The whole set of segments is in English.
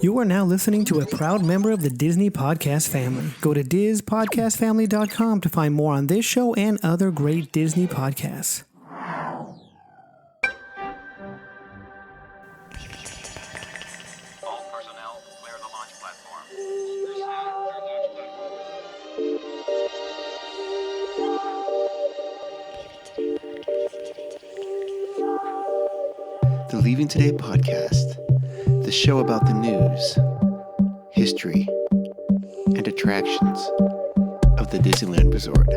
You are now listening to a proud member of the Disney Podcast family. Go to DizPodcastFamily.com to find more on this show and other great Disney podcasts. All personnel, clear the launch platform. The Leaving Today podcast, the show about the news, history, and attractions of the Disneyland Resort.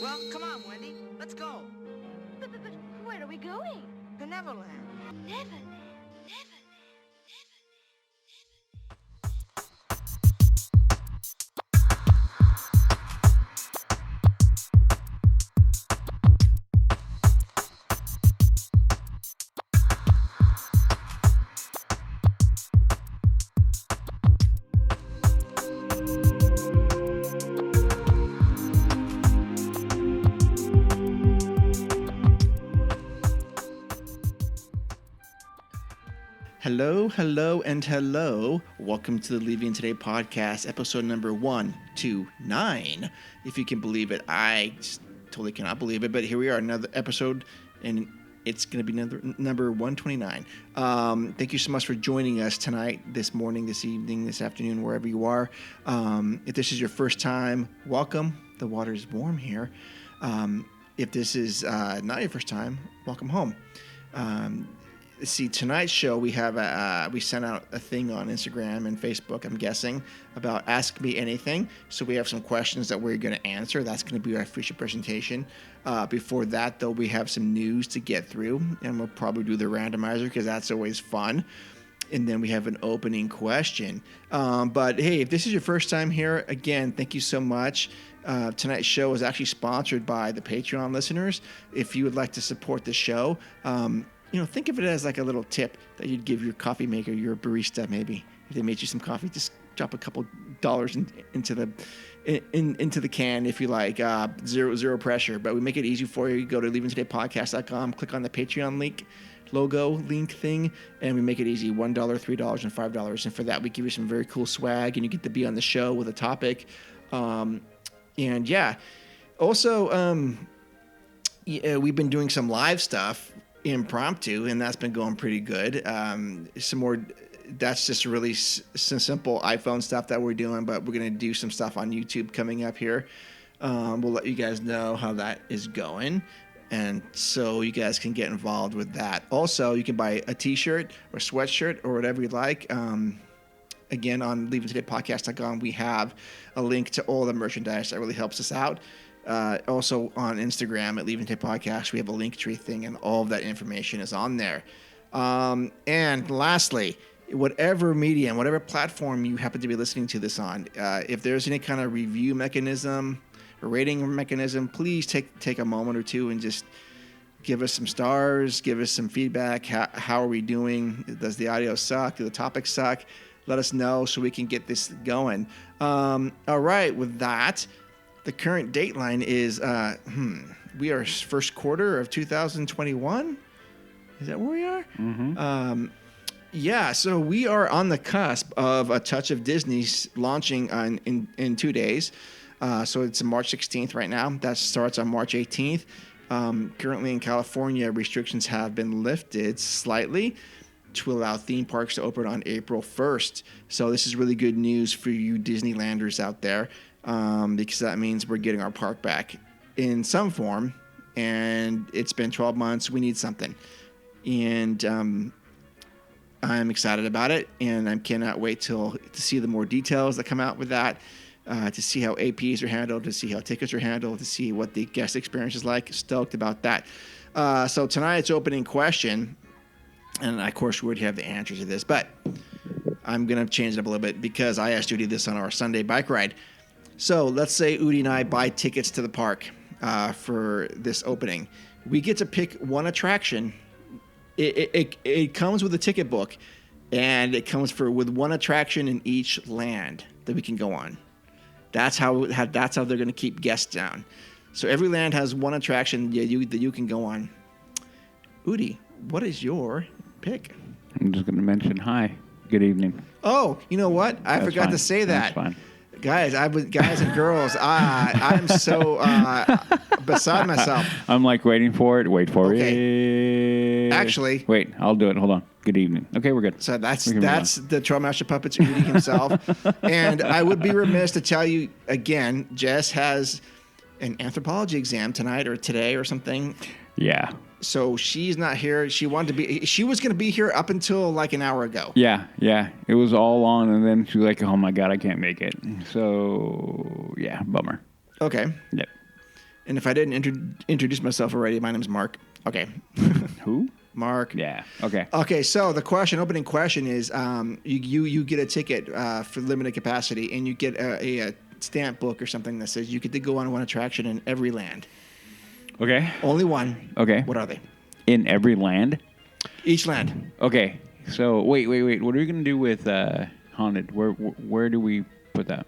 Well, come on, Wendy. Let's go. But where are we going? To Neverland. Neverland. Hello, and hello. Welcome to the Leaving Today podcast, episode number 129. If you can believe it, I totally cannot believe it, but here we are, another episode, and it's going to be number 129. Thank you so much for joining us tonight, this morning, this evening, this afternoon, wherever you are. If this is your first time, welcome. The water is warm here. If this is not your first time, welcome home. See, tonight's show, we have we sent out a thing on Instagram and Facebook, I'm guessing, about Ask Me Anything. So we have some questions that we're going to answer. That's going to be our feature presentation. Before that, though, we have some news to get through, and we'll probably do the randomizer because that's always fun. And then we have an opening question. But hey, if this is your first time here, again, thank you so much. Tonight's show is actually sponsored by the Patreon listeners. If you would like to support the show, think of it as like a little tip that you'd give your coffee maker, your barista, maybe. If they made you some coffee, just drop a couple dollars into the can if you like. Zero pressure. But we make it easy for you. You go to leavingtodaypodcast.com, click on the Patreon link thing, and we make it easy. $1, $3, and $5. And for that, we give you some very cool swag, and you get to be on the show with a topic. Also, we've been doing some live stuff impromptu, and that's been going pretty good. Some more, that's just really some simple iPhone stuff that we're doing, but we're going to do some stuff on YouTube coming up here. We'll let you guys know how that is going, and so you guys can get involved with that. Also, you can buy a t-shirt or sweatshirt or whatever you like. Again, on leavingtodaypodcast.com, we have a link to all the merchandise that really helps us out. Also on Instagram at Leaving Today Podcast, we have a link tree thing, and all of that information is on there. And lastly, whatever medium, whatever platform you happen to be listening to this on, if there's any kind of review mechanism or rating mechanism, please take a moment or two and just give us some stars, give us some feedback. How are we doing? Does the audio suck? Do the topics suck? Let us know so we can get this going. All right, with that, the current dateline is, we are first quarter of 2021. Is that where we are? Mm-hmm. So we are on the cusp of A Touch of Disney launching in 2 days. So it's March 16th right now. That starts on March 18th. Currently in California, restrictions have been lifted slightly to allow theme parks to open on April 1st. So this is really good news for you Disneylanders out there. Because that means we're getting our park back in some form, and it's been 12 months. We need something, and I'm excited about it, and I cannot wait to see the more details that come out with that, to see how APs are handled, to see how tickets are handled, to see what the guest experience is like. Stoked about that. So tonight's opening question, and of course we already have the answer to this, but I'm going to change it up a little bit because I asked Udi this on our Sunday bike ride. So let's say Udi and I buy tickets to the park for this opening. We get to pick one attraction It comes with a ticket book, and it comes with one attraction in each land that we can go on. That's how they're going to keep guests down. So every land has one attraction that you can go on. Udi, what is your pick? I'm just going to mention hi. Good evening. Oh, you know what? I That's forgot fine. to say that. That's fine. Guys and girls, I'm so beside myself. I'm like waiting for it. Wait for Okay. it. Actually. Wait, I'll do it. Hold on. Good evening. Okay, we're good. So that's We can move the Trollmaster Puppets Udi himself. And I would be remiss to tell you again, Jess has an anthropology exam tonight or today or something. Yeah. So she's not here. She was going to be here up until like an hour ago. Yeah. It was all on, and then she was like, oh my God, I can't make it. So, yeah, bummer. Okay. Yep. And if I didn't introduce myself already, my name's Mark. Okay. Who? Mark. Yeah. Okay. Okay, so the opening question is, you get a ticket for limited capacity, and you get a stamp book or something that says you get to go on one attraction in every land. Okay. Only one. Okay. What are they? In every land? Each land. Okay. So, wait. What are we going to do with Haunted? Where do we put that?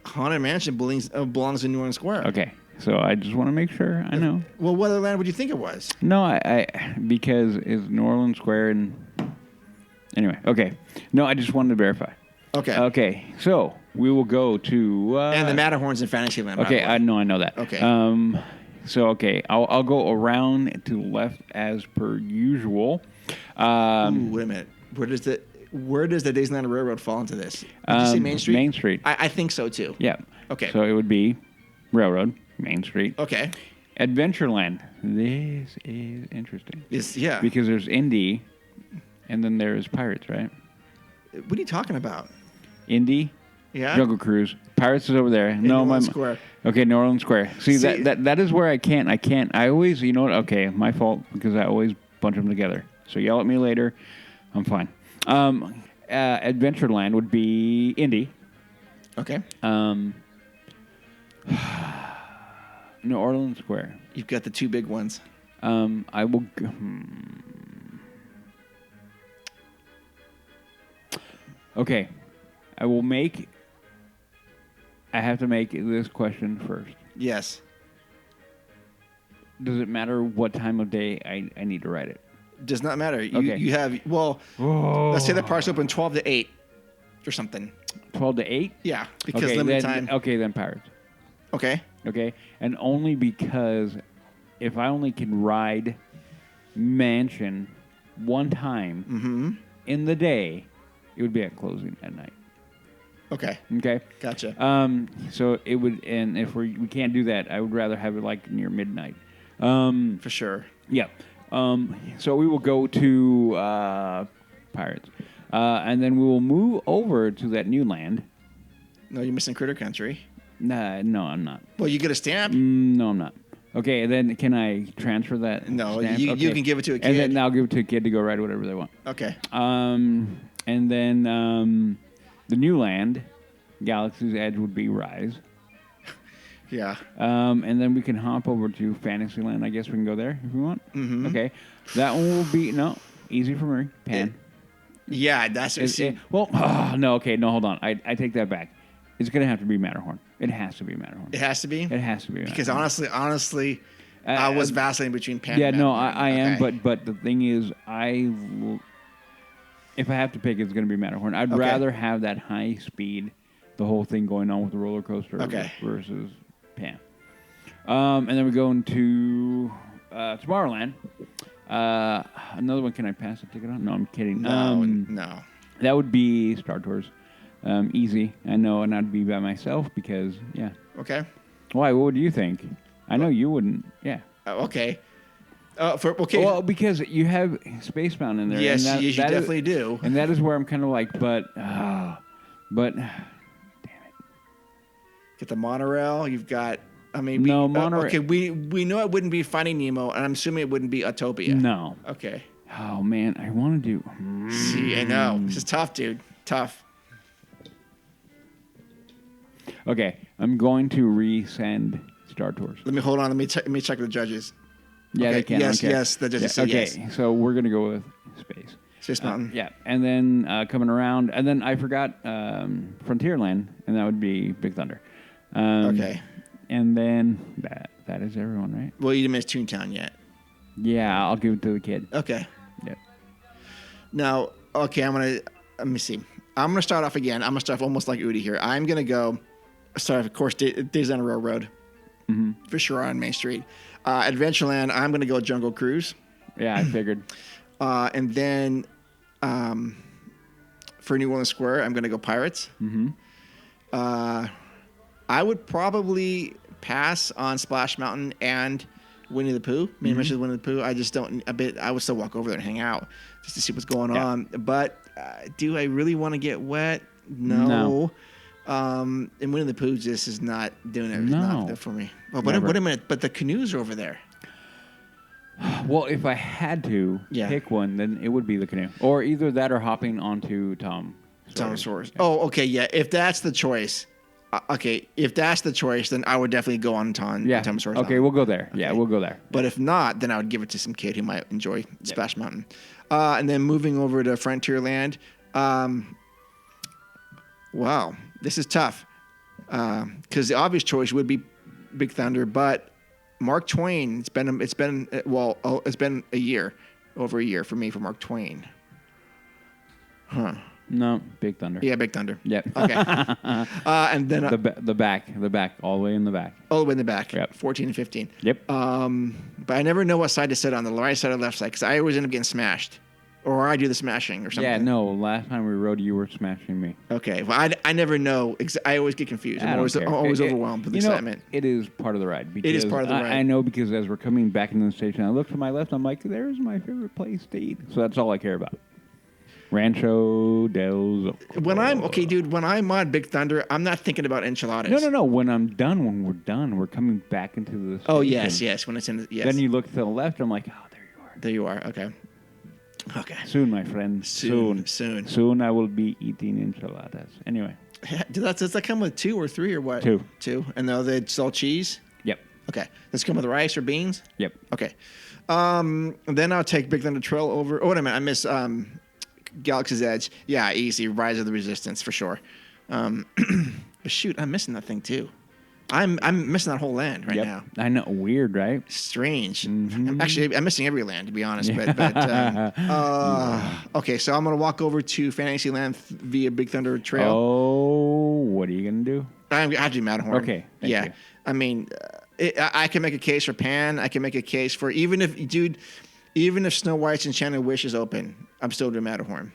Haunted Mansion belongs in New Orleans Square. Okay. So, I just want to make sure I know. Well, what other land would you think it was? No, I because it's New Orleans Square and... Anyway, okay. No, I just wanted to verify. Okay. Okay. So, we will go to... and the Matterhorn's in Fantasyland. Okay, I know that. Okay. So, okay, I'll go around to the left as per usual. Ooh, wait a minute. Where does the Disneyland Railroad fall into this? Did you say Main Street? Main Street. I think so, too. Yeah. Okay. So, it would be Railroad, Main Street. Okay. Adventureland. This is interesting. Yeah. Because there's Indy, and then there's Pirates, right? What are you talking about? Indy, Yeah. Jungle Cruise. Pirates is over there. New Orleans Square. Okay, New Orleans Square. See, that is where I can't. I always, you know what? Okay, my fault because I always bunch them together. So yell at me later. I'm fine. Adventureland would be Indy. Okay. New Orleans Square. You've got the two big ones. I will. Okay, I will make. I have to make this question first. Yes. Does it matter what time of day I need to write it? Does not matter. Okay. You have, let's say the park's open 12 to 8 or something. 12 to 8? Yeah, because Okay, limited then, time. Okay, then Pirates. Okay. Okay, and only because if I only can ride Mansion one time in the day, it would be at closing at night. Okay. Okay. Gotcha. So it would, and if we can't do that, I would rather have it like near midnight. For sure. Yeah. So we will go to Pirates, and then we will move over to that new land. No, you're missing Critter Country. Nah, no, I'm not. Well, you get a stamp? No, I'm not. Okay, then can I transfer that? No, stamp? you Okay. can give it to a kid. And then I'll give it to a kid to go ride whatever they want. Okay. And then the new land, Galaxy's Edge, would be Rise. Yeah. And then we can hop over to Fantasyland. I guess we can go there if we want. Mm-hmm. Okay. That one will be, easy for me. Pan. Yeah, that's what Hold on. I take that back. It's going to have to be Matterhorn. It has to be Matterhorn. It has to be? It has to be Because Matterhorn. honestly, I was vacillating between Pan Yeah, and no, Matterhorn. I am, Okay. but the thing is, if I have to pick, it's going to be Matterhorn. I'd rather have that high speed, the whole thing going on with the roller coaster versus Pan. And then we're going to Tomorrowland. Another one, can I pass the ticket on? No, I'm kidding. No. That would be Star Tours. Easy. I know, and I'd be by myself because, yeah. Okay. Why? What do you think? I know you wouldn't. Yeah. Okay. Okay. Well, because you have Spacebound in there. Yes, and you definitely do. And that is where I'm kind of like, but damn it. Get the monorail. You've got. No, monorail. Okay, we know it wouldn't be Finding Nemo, and I'm assuming it wouldn't be Autopia. No. Okay. Oh man, I want to do. See, I know this is tough, dude. Tough. Okay, I'm going to resend Star Tours. Let me hold on. Let me check the judges. Yeah, okay. they can. Yes, okay. yes. That just okay, yes. so we're going to go with Space. Space Mountain. Yeah, and then coming around, and then I forgot Frontierland, and that would be Big Thunder. Okay. And then that is everyone, right? Well, you didn't miss Toontown yet. Yeah, I'll give it to the kid. Okay. Yeah. Now, okay, let me see. I'm going to start off again. I'm going to start off almost like Udi here. I'm going to go start off, of course, Disneyland Railroad. For sure on Main Street. Adventureland, I'm going to go Jungle Cruise. Yeah, I figured. And then for New Orleans Square, I'm going to go Pirates. I would probably pass on Splash Mountain and Winnie the Pooh. Winnie the Pooh. I just don't. I would still walk over there and hang out just to see what's going on. But do I really want to get wet? No. And Winnie the Pooh just is not doing it. No. It's not for me. Well, wait a minute. But the canoes are over there. Well, if I had to pick one, then it would be the canoe, or either that or hopping onto Tom Sawyer's. Yeah. Oh, okay, yeah. If that's the choice, then I would definitely go on Tom Sawyer's. Okay, we'll go there. Okay. Yeah, we'll go there. But if not, then I would give it to some kid who might enjoy Splash Mountain. And then moving over to Frontierland. Wow, this is tough because the obvious choice would be Big Thunder, but Mark Twain. It's been a year, over a year for me for Mark Twain. Huh. No, Big Thunder. Yeah, Big Thunder. Yep. Okay. And then the back, all the way in the back. All the way in the back. Yep. 14 and 15. Yep. But I never know what side to sit on, the right side or left side, because I always end up getting smashed, or I do the smashing or something. Yeah, no. Last time we rode, you were smashing me. Okay. Well, I never know. I always get confused. I'm always overwhelmed with excitement. It is part of the ride. It is part of the ride. I know because as we're coming back into the station, I look to my left. I'm like, there's my favorite place to eat. So that's all I care about. Rancho del Zocalo. When I'm on Big Thunder, I'm not thinking about enchiladas. No. When we're done, we're coming back into the station. Oh, yes. When it's in yes. Then you look to the left, I'm like, oh, there you are. There you are. Okay. Soon, my friend. Soon I will be eating enchiladas. Anyway. Does that come with 2 or 3 or what? 2. 2. And it's all cheese? Yep. Okay. Does it come with rice or beans? Yep. Okay. Then I'll take Big Thunder Trail over. Oh, wait a minute. I miss Galaxy's Edge. Yeah, easy. Rise of the Resistance for sure. But shoot, I'm missing that thing too. I'm missing that whole land right now. I know. Weird, right? Strange. Mm-hmm. I'm missing every land, to be honest. But okay, so I'm going to walk over to Fantasyland via Big Thunder Trail. Oh, what are you going to do? I have to do Matterhorn. Okay, thank you. I mean, I can make a case for Pan. I can make a case for even if Snow White's Enchanted Wish is open, I'm still doing Matterhorn.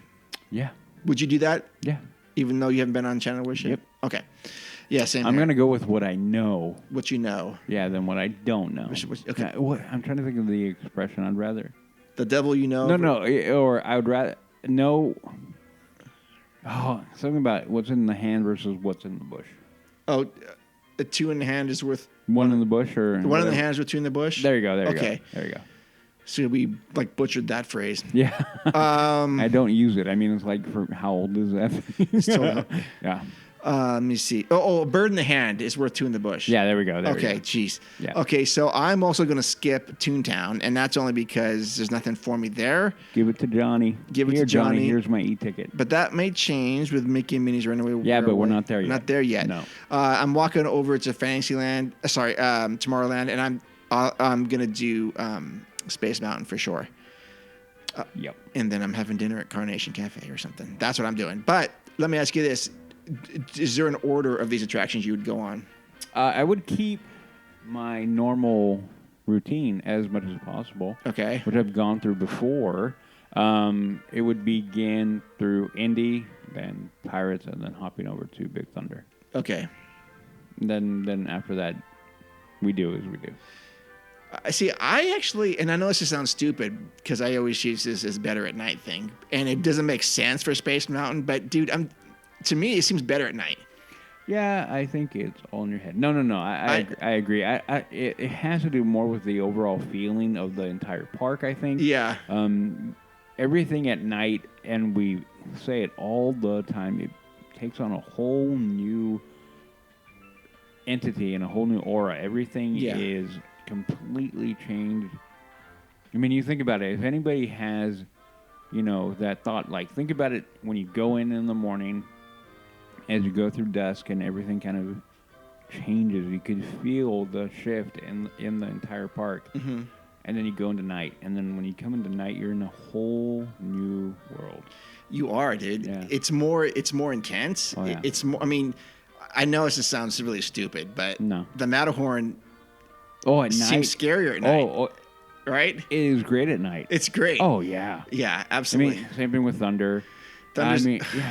Yeah. Would you do that? Yeah. Even though you haven't been on Enchanted Wish yet? Yep. Okay. Yeah, same I'm here. going to go with what I know. What you know. Yeah, than what I don't know. Okay. I'm trying to think of the expression. I'd rather. The devil you know. No. Or I would rather know. Oh, something about what's in the hand versus what's in the bush. Oh, a 2 in the hand is worth. One in the bush or. One in the hand is worth 2 in the bush? There you go. Okay. There you go. So we butchered that phrase. Yeah. I don't use it. I mean, it's like for how old is that? Yeah. Let me see. A bird in the hand is worth 2 in the bush. Yeah, there we go. Okay, jeez. Yeah. Okay, so I'm also going to skip Toontown, and that's only because there's nothing for me there. Give it to Johnny. To Johnny. Here's my e-ticket. But that may change with Mickey and Minnie's Runaway. Yeah, but we're not there yet. Not there yet. No. I'm walking over to Fantasyland. Tomorrowland, and I'm going to do Space Mountain for sure. Yep. And then I'm having dinner at Carnation Cafe or something. That's what I'm doing. But let me ask you this. Is there an order of these attractions you would go on? I would keep my normal routine as much as possible. Okay. Which I've gone through before. It would begin through Indy, then Pirates, and then hopping over to Big Thunder. Okay. And then after that, we do as we do. See, I actually, and I know this sounds stupid because I always use this as better at night thing, and it doesn't make sense for Space Mountain, but dude, to me, it seems better at night. Yeah, I think it's all in your head. No. I agree. It has to do more with the overall feeling of the entire park, I think. Yeah. Everything at night, and we say it all the time, it takes on a whole new entity and a whole new aura. Everything is completely changed I mean, you think about it. If anybody has, that thought, like, think about it when you go in the morning, as you go through dusk and everything kind of changes. You could feel the shift in the entire park. Mm-hmm. And then you go into night. And then when you come into night, you're in a whole new world. You are, dude. Yeah. It's more intense. Oh, yeah. It's more. I mean, I know this sounds really stupid, but No. the Matterhorn at night seems scarier at night. Oh, right? it is great at night. It's great. Oh yeah. Yeah, I absolutely. mean, same thing with Thunder. Thunder's-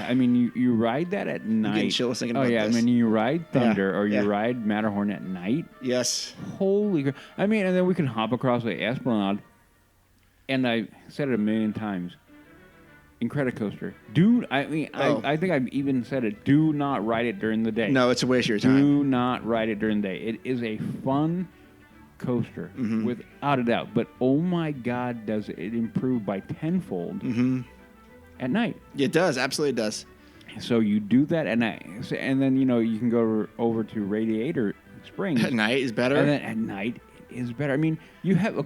I mean, you ride that at night. I'm getting chills thinking about yeah, this. I mean, you ride Thunder or you yeah. ride Matterhorn at night. Yes. Holy crap. I mean, and then we can hop across the Esplanade. And I said it a million times. Incredicoaster. Dude, I mean, I think I've even said it. Do not ride it during the day. No, it's a waste of your time. Do not ride it during the day. It is a fun coaster, without a doubt. But oh my God, does it improve by tenfold at night. It does. Absolutely does. So you do that at night. And then, you can go over to Radiator Springs. At night is better. And then at night is better. I mean, you have, I'm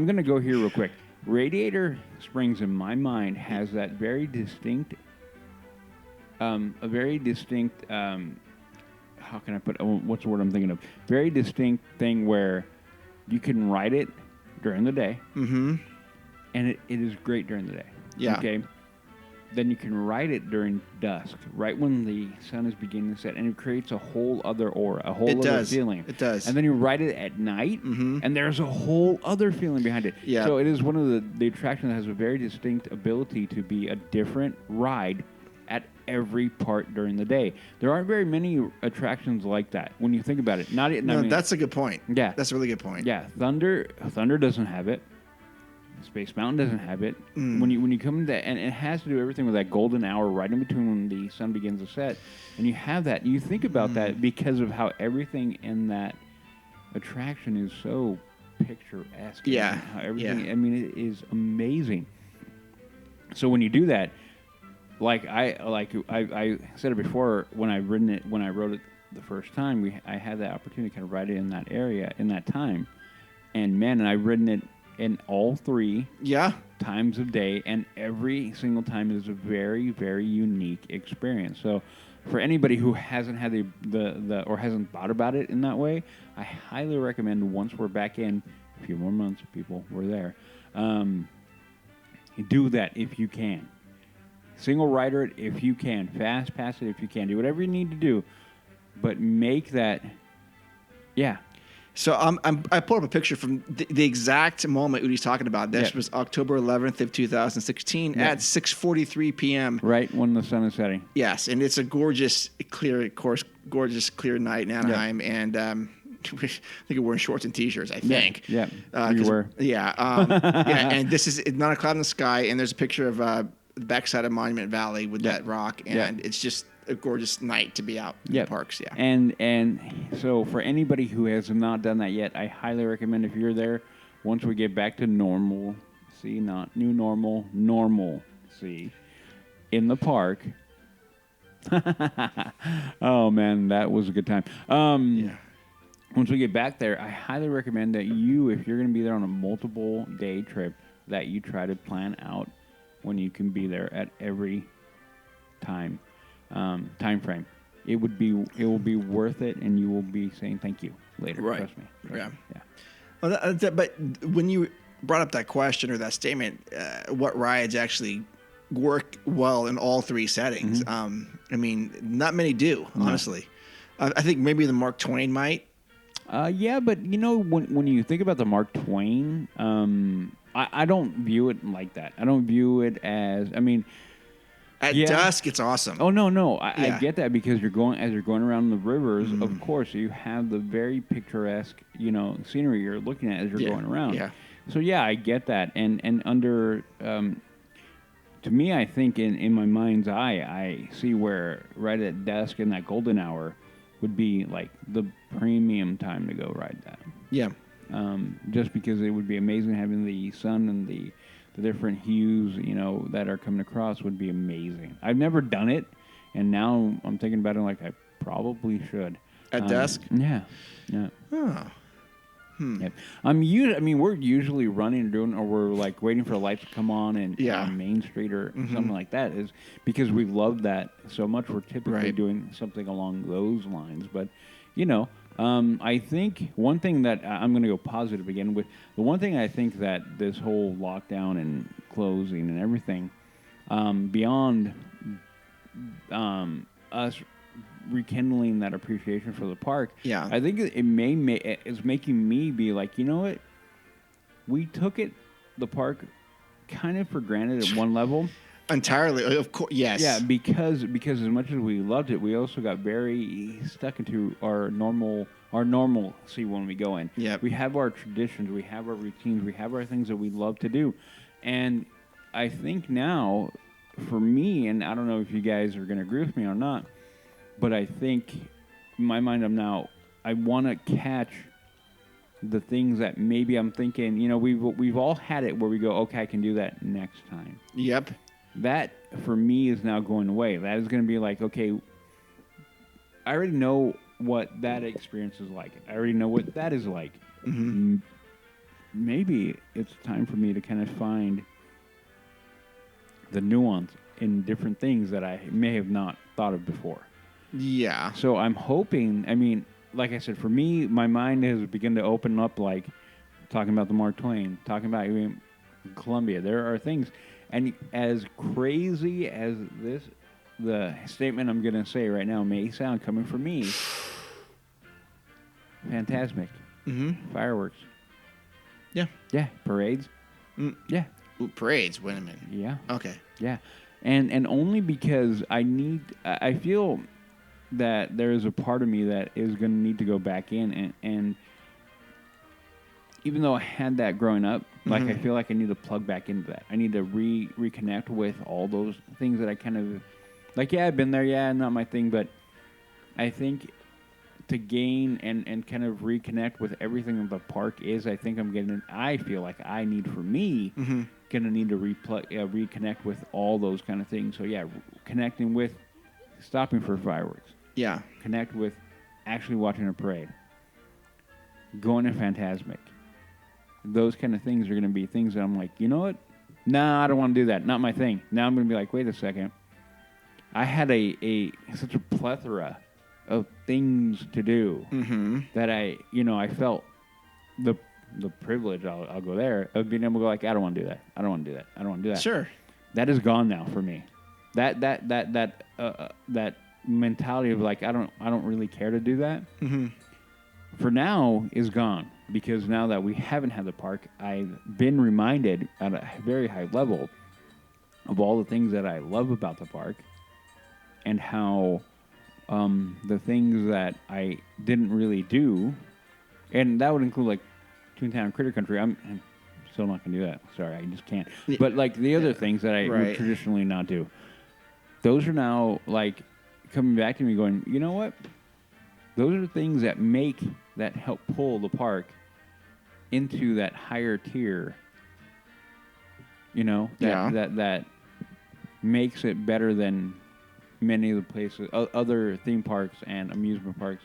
going to go here real quick. Radiator Springs, in my mind, has that very distinct, how can I put, what's the word I'm thinking of? Very distinct thing where you can ride it during the day. Mm-hmm. And it is great during the day. Yeah. Okay. Then you can ride it during dusk, right when the sun is beginning to set, and it creates a whole other aura, a whole other feeling. It does. And then you ride it at night, and there's a whole other feeling behind it. Yeah. So it is one of the attractions that has a very distinct ability to be a different ride at every part during the day. There aren't very many attractions like that when you think about it. That's a good point. Yeah. That's a really good point. Yeah, Thunder doesn't have it. Space Mountain doesn't have it. When you come into that, and it has to do everything with that golden hour right in between when the sun begins to set, and you have that. You think about that because of how everything in that attraction is so picturesque. Yeah. How everything. Yeah. I mean, it is amazing. So when you do that, I said it before when I wrote it the first time, I had that opportunity to kind of ride it in that area in that time, and I've ridden it in all three times of day, and every single time is a very, very unique experience. So for anybody who hasn't had the or hasn't thought about it in that way, I highly recommend once we're back in a few more months, people, we're there, do that if you can. Single rider it if you can. Fast pass it if you can. Do whatever you need to do, but make that, So I pulled up a picture from the exact moment Udi's talking about. This was October 11th of 2016 at 6:43 p.m. Right when the sun is setting. Yes, and it's a gorgeous clear night in Anaheim, and I think we're wearing shorts and t-shirts. I think. Yeah. You were. Yeah. And this is not a cloud in the sky, and there's a picture of the backside of Monument Valley with that rock, and it's just a gorgeous night to be out in the parks. Yeah. And so for anybody who has not done that yet, I highly recommend if you're there, once we get back to normal, not new normal, normalcy in the park. Oh man, that was a good time. Once we get back there, I highly recommend that you, if you're going to be there on a multiple day trip, that you try to plan out when you can be there at every time frame. It will be worth it, and you will be saying thank you later. Right. Trust me. Yeah. Well, but when you brought up that question or that statement, what rides actually work well in all three settings? I mean, not many do, honestly. I think maybe the Mark Twain might. Yeah, but when you think about the Mark Twain, I don't view it like that. I don't view it as, At dusk, it's awesome. Oh no! I get that because you're going around the rivers. Of course, you have the very picturesque, scenery you're looking at as you're going around. Yeah. So I get that, and under, to me, I think in my mind's eye, I see where right at dusk in that golden hour would be like the premium time to go ride that. Yeah. Just because it would be amazing having the sun and the different hues, that are coming across would be amazing. I've never done it, and now I'm thinking about it like I probably should. At dusk? Yeah. Oh. Yep. We're usually running or we're like waiting for a light to come on on Main Street or something like that. Is because we love that so much. We're typically doing something along those lines. But I think one thing that I'm going to go positive again with the one thing I think that this whole lockdown and closing and everything beyond us rekindling that appreciation for the park. Yeah, I think it's making me be like, you know what? We took the park kind of for granted at one level. Entirely, of course, yes. Yeah, because as much as we loved it, we also got very stuck into our normalcy when we go in. Yeah, we have our traditions, we have our routines, we have our things that we love to do, and I think now, for me, and I don't know if you guys are going to agree with me or not. But I think, in my mind, I want to catch the things that maybe I'm thinking, we've all had it where we go, okay, I can do that next time. Yep. That, for me, is now going away. That is going to be like, okay, I already know what that experience is like. I already know what that is like. Mm-hmm. Maybe it's time for me to kind of find the nuance in different things that I may have not thought of before. Yeah. So I'm hoping, like I said, for me, my mind has begun to open up, like talking about the Mark Twain, talking about Columbia. There are things, and as crazy as the statement I'm going to say right now may sound coming from me, Fantasmic. Mm-hmm. Fireworks. Yeah. Yeah. Parades. Yeah. Ooh, parades. Wait a minute. Yeah. Okay. Yeah. And only because I feel that there is a part of me that is going to need to go back in. And even though I had that growing up, like I feel like I need to plug back into that. I need to reconnect with all those things that I kind of, like, yeah, I've been there, yeah, not my thing, but I think to gain and kind of reconnect with everything that the park is, I feel like I need, for me, going to need to reconnect with all those kind of things. So, yeah, connecting with stopping for fireworks. Yeah. Connect with actually watching a parade. Going to Fantasmic. Those kind of things are going to be things that I'm like, you know what? Nah, I don't want to do that. Not my thing. Now I'm going to be like, wait a second. I had such a plethora of things to do that I felt the the privilege, I'll go there, of being able to go like, I don't want to do that. I don't want to do that. I don't want to do that. Sure. That is gone now for me. That mentality of like, I don't really care to do that. Mm-hmm. For now is gone, because now that we haven't had the park, I've been reminded at a very high level of all the things that I love about the park, and how the things that I didn't really do, and that would include like Toontown Critter Country. I'm still not going to do that. Sorry, I just can't. Yeah. But like the other things that I would traditionally not do, those are now like coming back to me going, you know what? Those are the things that help pull the park into that higher tier, that makes it better than many of the places, other theme parks and amusement parks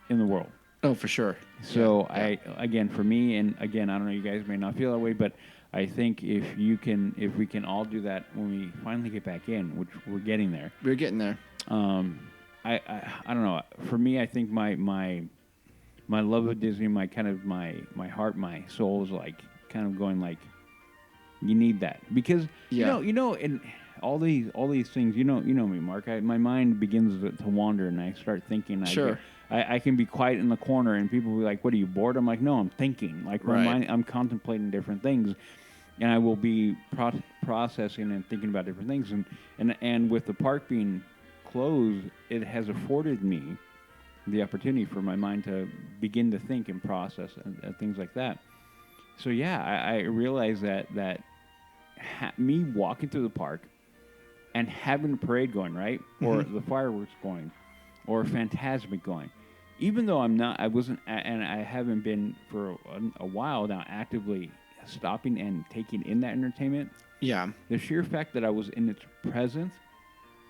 in the world. Oh, for sure. So again, for me, and again, I don't know, you guys may not feel that way, but I think if we can all do that when we finally get back in, which we're getting there. We're getting there. I don't know. For me, I think my love of Disney, my heart, my soul is like kind of going like, you need that, because in all these things, you know me, Mark. My mind begins to wander, and I start thinking. Sure. I can be quiet in the corner, and people will be like, "What, are you bored?" I'm like, "No, I'm thinking." Like my mind, I'm contemplating different things, and I will be processing and thinking about different things. And with the park being closed, it has afforded me the opportunity for my mind to begin to think and process and things like that. So I realize that me walking through the park and having the parade going, right, or the fireworks going, or Fantasmic going, even though I wasn't, and I haven't been for a while now actively stopping and taking in that entertainment. Yeah. The sheer fact that I was in its presence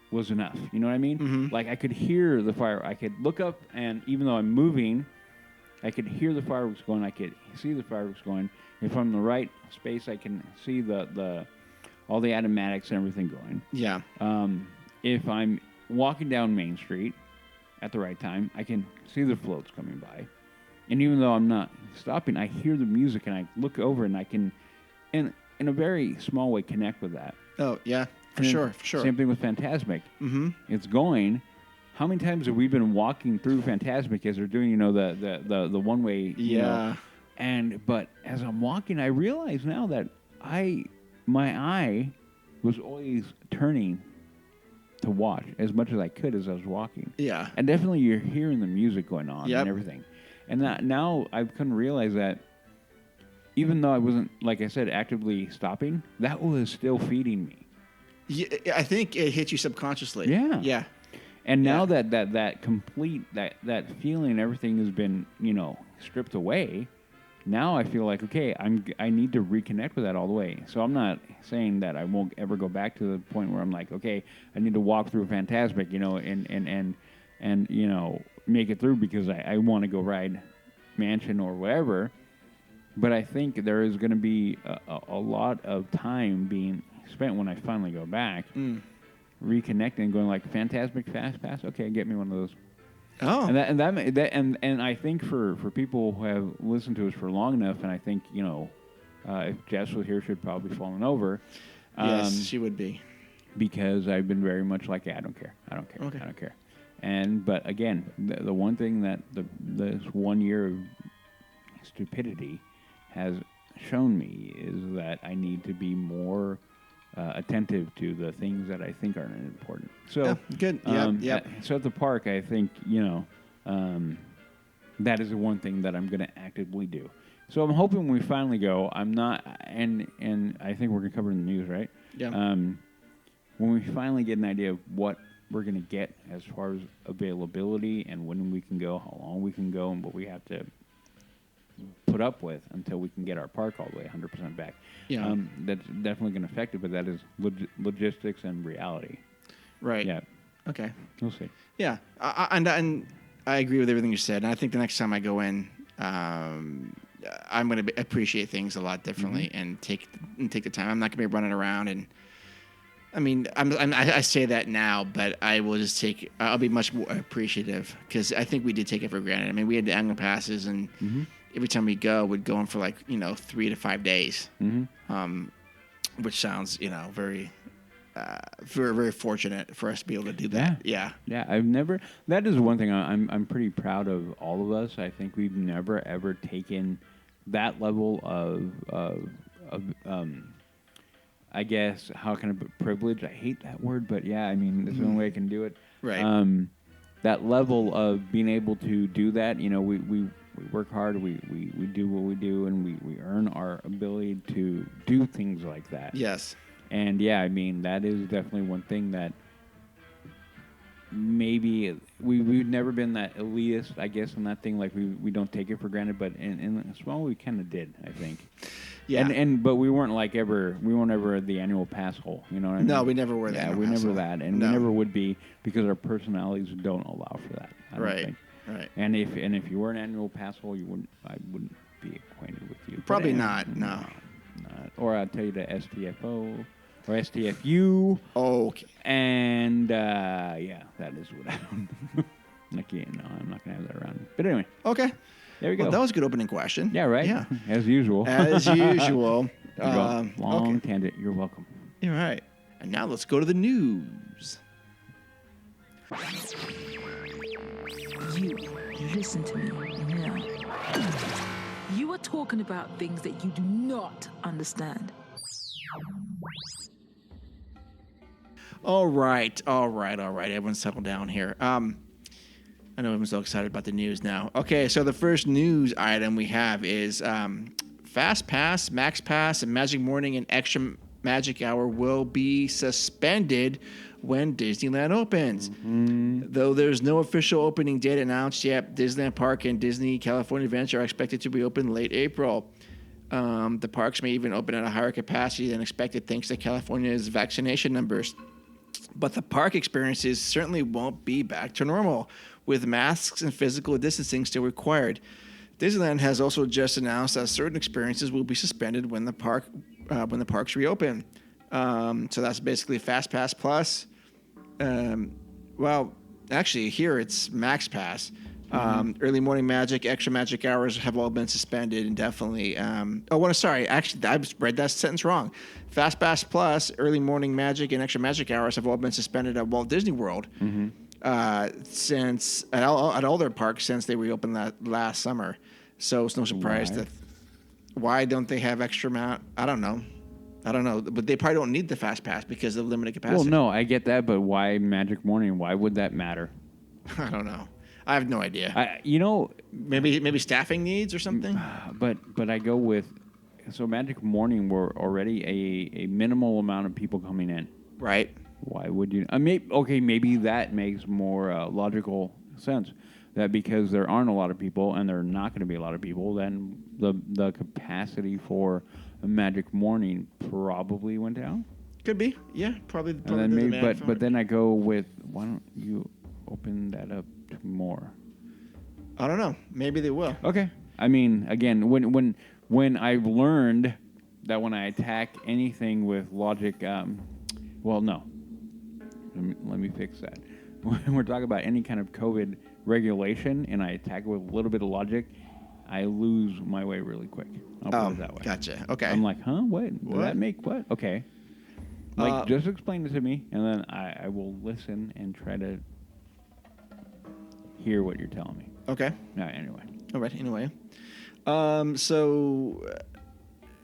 was enough. You know what I mean? Mm-hmm. Like I could hear the fire. I could look up, and even though I'm moving, I could hear the fireworks going. I could see the fireworks going. If I'm in the right space, I can see the all the automatics and everything going. Yeah. If I'm walking down Main Street at the right time, I can see the floats coming by. And even though I'm not stopping, I hear the music and I look over and I can, in a very small way, connect with that. Oh, yeah. For sure. Same thing with Fantasmic. Mm-hmm. It's going. How many times have we been walking through Fantasmic as they're doing, the one way? Yeah. But as I'm walking, I realize now that my eye was always turning to watch as much as I could as I was walking. Yeah. And definitely you're hearing the music going on and everything. And now I've come to realize that even though I wasn't, like I said, actively stopping, that was still feeding me. Yeah, I think it hit you subconsciously. Yeah. Yeah. And now that complete, that feeling, everything has been, stripped away. Now I feel like, okay, I need to reconnect with that all the way. So I'm not saying that I won't ever go back to the point where I'm like, okay, I need to walk through Fantasmic, and make it through because I want to go ride Mansion or whatever. But I think there is going to be a lot of time being spent when I finally go back, reconnecting and going like, Fantasmic FastPass, okay, get me one of those. Oh, and I think for people who have listened to us for long enough, and I think if Jess was here, she'd probably fallen over. Yes, she would be, because I've been very much like, I don't care. Okay. I don't care. But again, the one thing that this 1 year of stupidity has shown me is that I need to be more attentive to the things that I think are important. So good. Yeah. So at the park, I think that is the one thing that I'm going to actively do. So I'm hoping when we finally go, I'm not, and I think we're going to cover in the news, right? Yeah. When we finally get an idea of what we're going to get as far as availability and when we can go, how long we can go, and what we have to put up with until we can get our park all the way 100% back. Yeah. That's definitely going to affect it, but that is logistics and reality. Right. Yeah. Okay. We'll see. Yeah. And I agree with everything you said. And I think the next time I go in, I'm going to appreciate things a lot differently and take the time. I'm not going to be running around and. I mean, I say that now, but I will just I'll be much more appreciative because I think we did take it for granted. I mean, we had the annual passes, and every time we go, we'd go in for 3 to 5 days, which sounds, very, very, very fortunate for us to be able to do that. Yeah. That is one thing I'm pretty proud of all of us. I think we've never, ever taken that level of I guess, how can I put privilege? I hate that word, but yeah, I mean, that's the only way I can do it. Right. That level of being able to do that, we work hard, we do what we do, and we earn our ability to do things like that. Yes. And yeah, I mean, that is definitely one thing that maybe we've never been that elitist, I guess, in that thing. Like, we don't take it for granted, but in a small way, we kind of did, I think. Yeah. But we weren't ever the annual pass hole. You know what I mean? No, we never were that. Yeah, we never that, and we never would be because our personalities don't allow for that. I don't think. Right. And if you were an annual pass hole, I wouldn't be acquainted with you. Probably not. No. Not. Or I'd tell you the STFO or STFU. Oh, okay. And that is what I don't. I'm not gonna have that around. But anyway. Okay. There we go. Well, that was a good opening question. Yeah, right? Yeah. As usual. As usual. Long tangent. You're welcome. You're right. And now let's go to the news. You listen to me now. You are talking about things that you do not understand. All right. Everyone settle down here. I know everyone's so excited about the news now. Okay, so the first news item we have is FastPass, MaxPass, and Magic Morning and Extra Magic Hour will be suspended when Disneyland opens. Though there's no official opening date announced yet, Disneyland Park and Disney California Adventure are expected to be open late April. The parks may even open at a higher capacity than expected thanks to California's vaccination numbers. But the park experiences certainly won't be back to normal, with masks and physical distancing still required. Disneyland has also just announced that certain experiences will be suspended when the parks reopen. So that's basically FastPass Plus. Well, actually, here it's MaxPass. Early morning magic, extra magic hours have all been suspended indefinitely. Sorry. Actually, I read that sentence wrong. FastPass Plus, early morning magic, and extra magic hours have all been suspended at Walt Disney World since at all their parks since they reopened last summer. So it's no surprise that why don't they have extra amount? I don't know, but they probably don't need the FastPass because of limited capacity. Well, no, I get that, but why Magic Morning? Why would that matter? I don't know. I have no idea. Maybe staffing needs or something. But I go with Magic Morning were already a minimal amount of people coming in. Right. Why would you? Maybe that makes more logical sense. That because there aren't a lot of people and there are not going to be a lot of people, then the capacity for a Magic Morning probably went down. Could be, yeah, probably. And then maybe, but then I go with why don't you open that up to more? I don't know. Maybe they will. Okay. I mean, again, when I've learned that when I attack anything with logic, well, no. Let me fix that. When we're talking about any kind of COVID regulation and I attack it with a little bit of logic, I lose my way really quick. I'll put it that way. Gotcha. Okay. I'm like, huh? What? Does that make what? Okay. Just explain it to me, and then I will listen and try to hear what you're telling me. Okay. Anyway. All right. Anyway.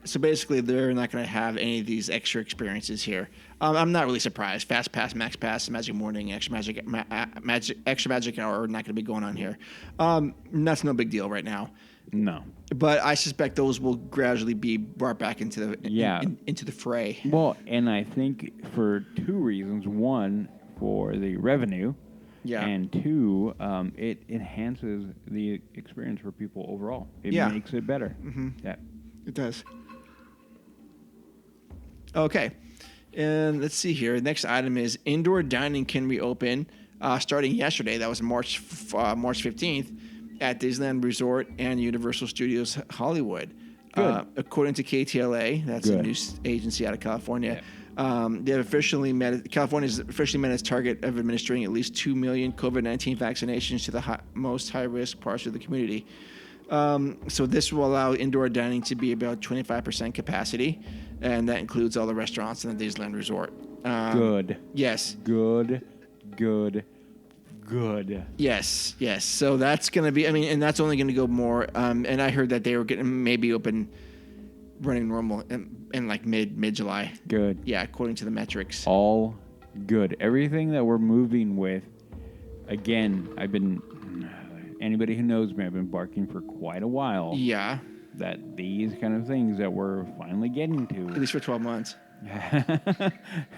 So basically, they're not going to have any of these extra experiences here. I'm not really surprised. FastPass, MaxPass, Magic Morning, Extra Magic Hour are not going to be going on here. That's no big deal right now. No. But I suspect those will gradually be brought back into the into the fray. Well, and I think for two reasons. One, for the revenue. Yeah. And two, it enhances the experience for people overall. It makes it better. Mm-hmm. Yeah. It does. Okay. And let's see here. Next item is indoor dining can reopen starting yesterday. That was March 15th at Disneyland Resort and Universal Studios Hollywood. According to KTLA, that's a news agency out of California. Yeah. California's officially met its target of administering at least 2 million COVID-19 vaccinations to the most high-risk parts of the community. So this will allow indoor dining to be about 25% capacity, and that includes all the restaurants in the Disneyland Resort. Good. Yes. Good. Yes. So that's going to be, and that's only going to go more. And I heard that they were getting maybe running normal in like mid-July. Good. Yeah, according to the metrics. All good. Everything that we're moving with, again, anybody who knows me, I've been barking for quite a while. Yeah. That these kind of things that we're finally getting to, at least for 12 months,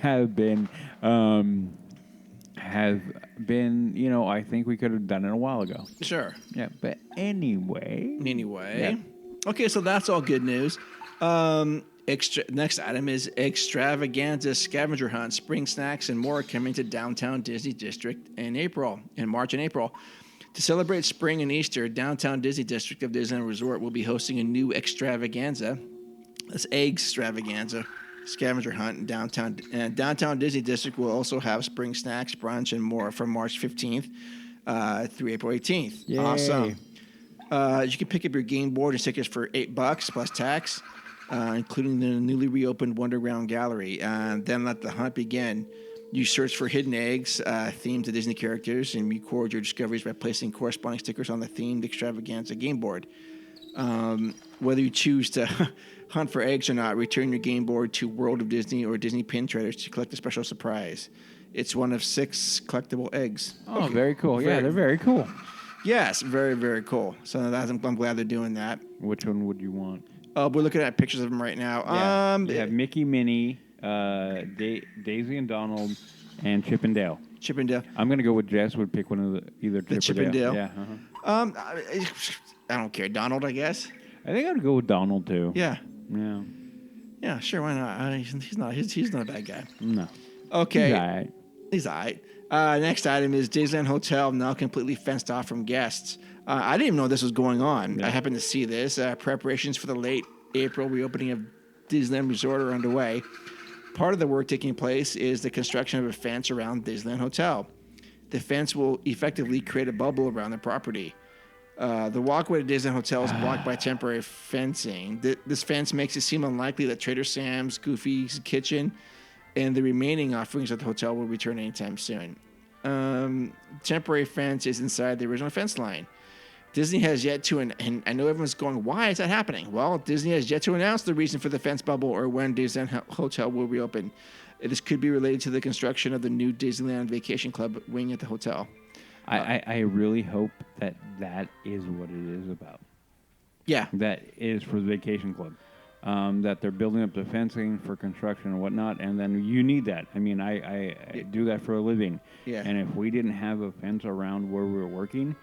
have been, I think we could have done it a while ago. Sure. Yeah, but anyway. Yeah. Okay, so that's all good news. Next item is Eggstravaganza scavenger hunt, spring snacks, and more coming to downtown Disney District in March and April. To celebrate spring and Easter, downtown Disney District of Disneyland Resort will be hosting a new extravaganza. That's Eggstravaganza scavenger hunt in downtown. And downtown Disney District will also have spring snacks, brunch, and more from March 15th through April 18th. Yay. Awesome. You can pick up your game board and tickets for $8 plus tax, including the newly reopened Wonderground Gallery. Then let the hunt begin. You search for hidden eggs themed to Disney characters and record your discoveries by placing corresponding stickers on the themed extravaganza game board. Whether you choose to hunt for eggs or not, return your game board to World of Disney or Disney Pin Traders to collect a special surprise. It's one of 6 collectible eggs. Oh, okay. Very cool. Yeah, they're very cool. Yes, very, very cool. So I'm glad they're doing that. Which one would you want? We're looking at pictures of them right now. Yeah. You have Mickey, Minnie, Daisy and Donald, and Chip and Dale. I'm going to go with Jess. Would pick one of either Chip or Dale. Yeah. I don't care. Donald, I guess. I think I'd go with Donald too. Yeah. Yeah. Yeah. Sure. Why not? He's not a bad guy. No. Okay. He's all right. He's all right. Next item is Disneyland Hotel now completely fenced off from guests. I didn't even know this was going on. Yeah. I happened to see this. Preparations for the late April reopening of Disneyland Resort are underway. Part of the work taking place is the construction of a fence around Disneyland Hotel. The fence will effectively create a bubble around the property. The walkway to Disneyland Hotel is blocked by temporary fencing. This fence makes it seem unlikely that Trader Sam's, Goofy's Kitchen, and the remaining offerings at the hotel will return anytime soon. Temporary fence is inside the original fence line. Disney has yet to, and I know everyone's going, why is that happening? Well, Disney has yet to announce the reason for the fence bubble or when Disneyland Hotel will reopen. This could be related to the construction of the new Disneyland Vacation Club wing at the hotel. I really hope that is what it is about. Yeah. That is for the vacation club. That they're building up the fencing for construction and whatnot, and then you need that. I mean, I do that for a living. Yeah. And if we didn't have a fence around where we were working,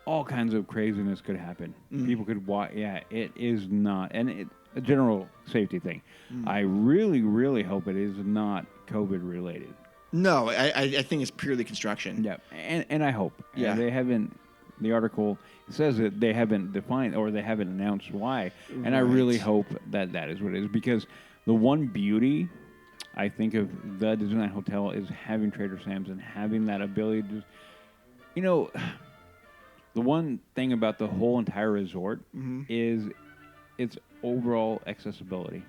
all kinds of craziness could happen. People could walk. Yeah, it is not. And it's a general safety thing. I really, really hope it is not COVID related. No, I think it's purely construction. Yeah, and I hope. Yeah. They haven't, the article says that they haven't defined or they haven't announced why. And I really hope that is what it is. Because the one beauty, I think, of the Disneyland Hotel is having Trader Sam's and having that ability to, you know, the one thing about the whole entire resort is its overall accessibility.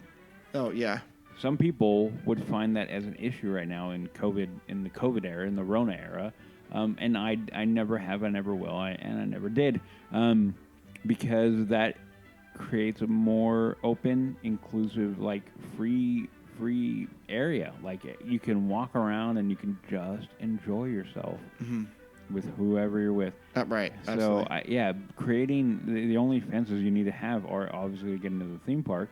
Oh, yeah. Some people would find that as an issue right now in the COVID era, in the Rona era, and I never have, I never will, and I never did, because that creates a more open, inclusive, like free area. Like you can walk around and you can just enjoy yourself with whoever you're with. Right. So Absolutely. creating the only fences you need to have are obviously getting to the theme park.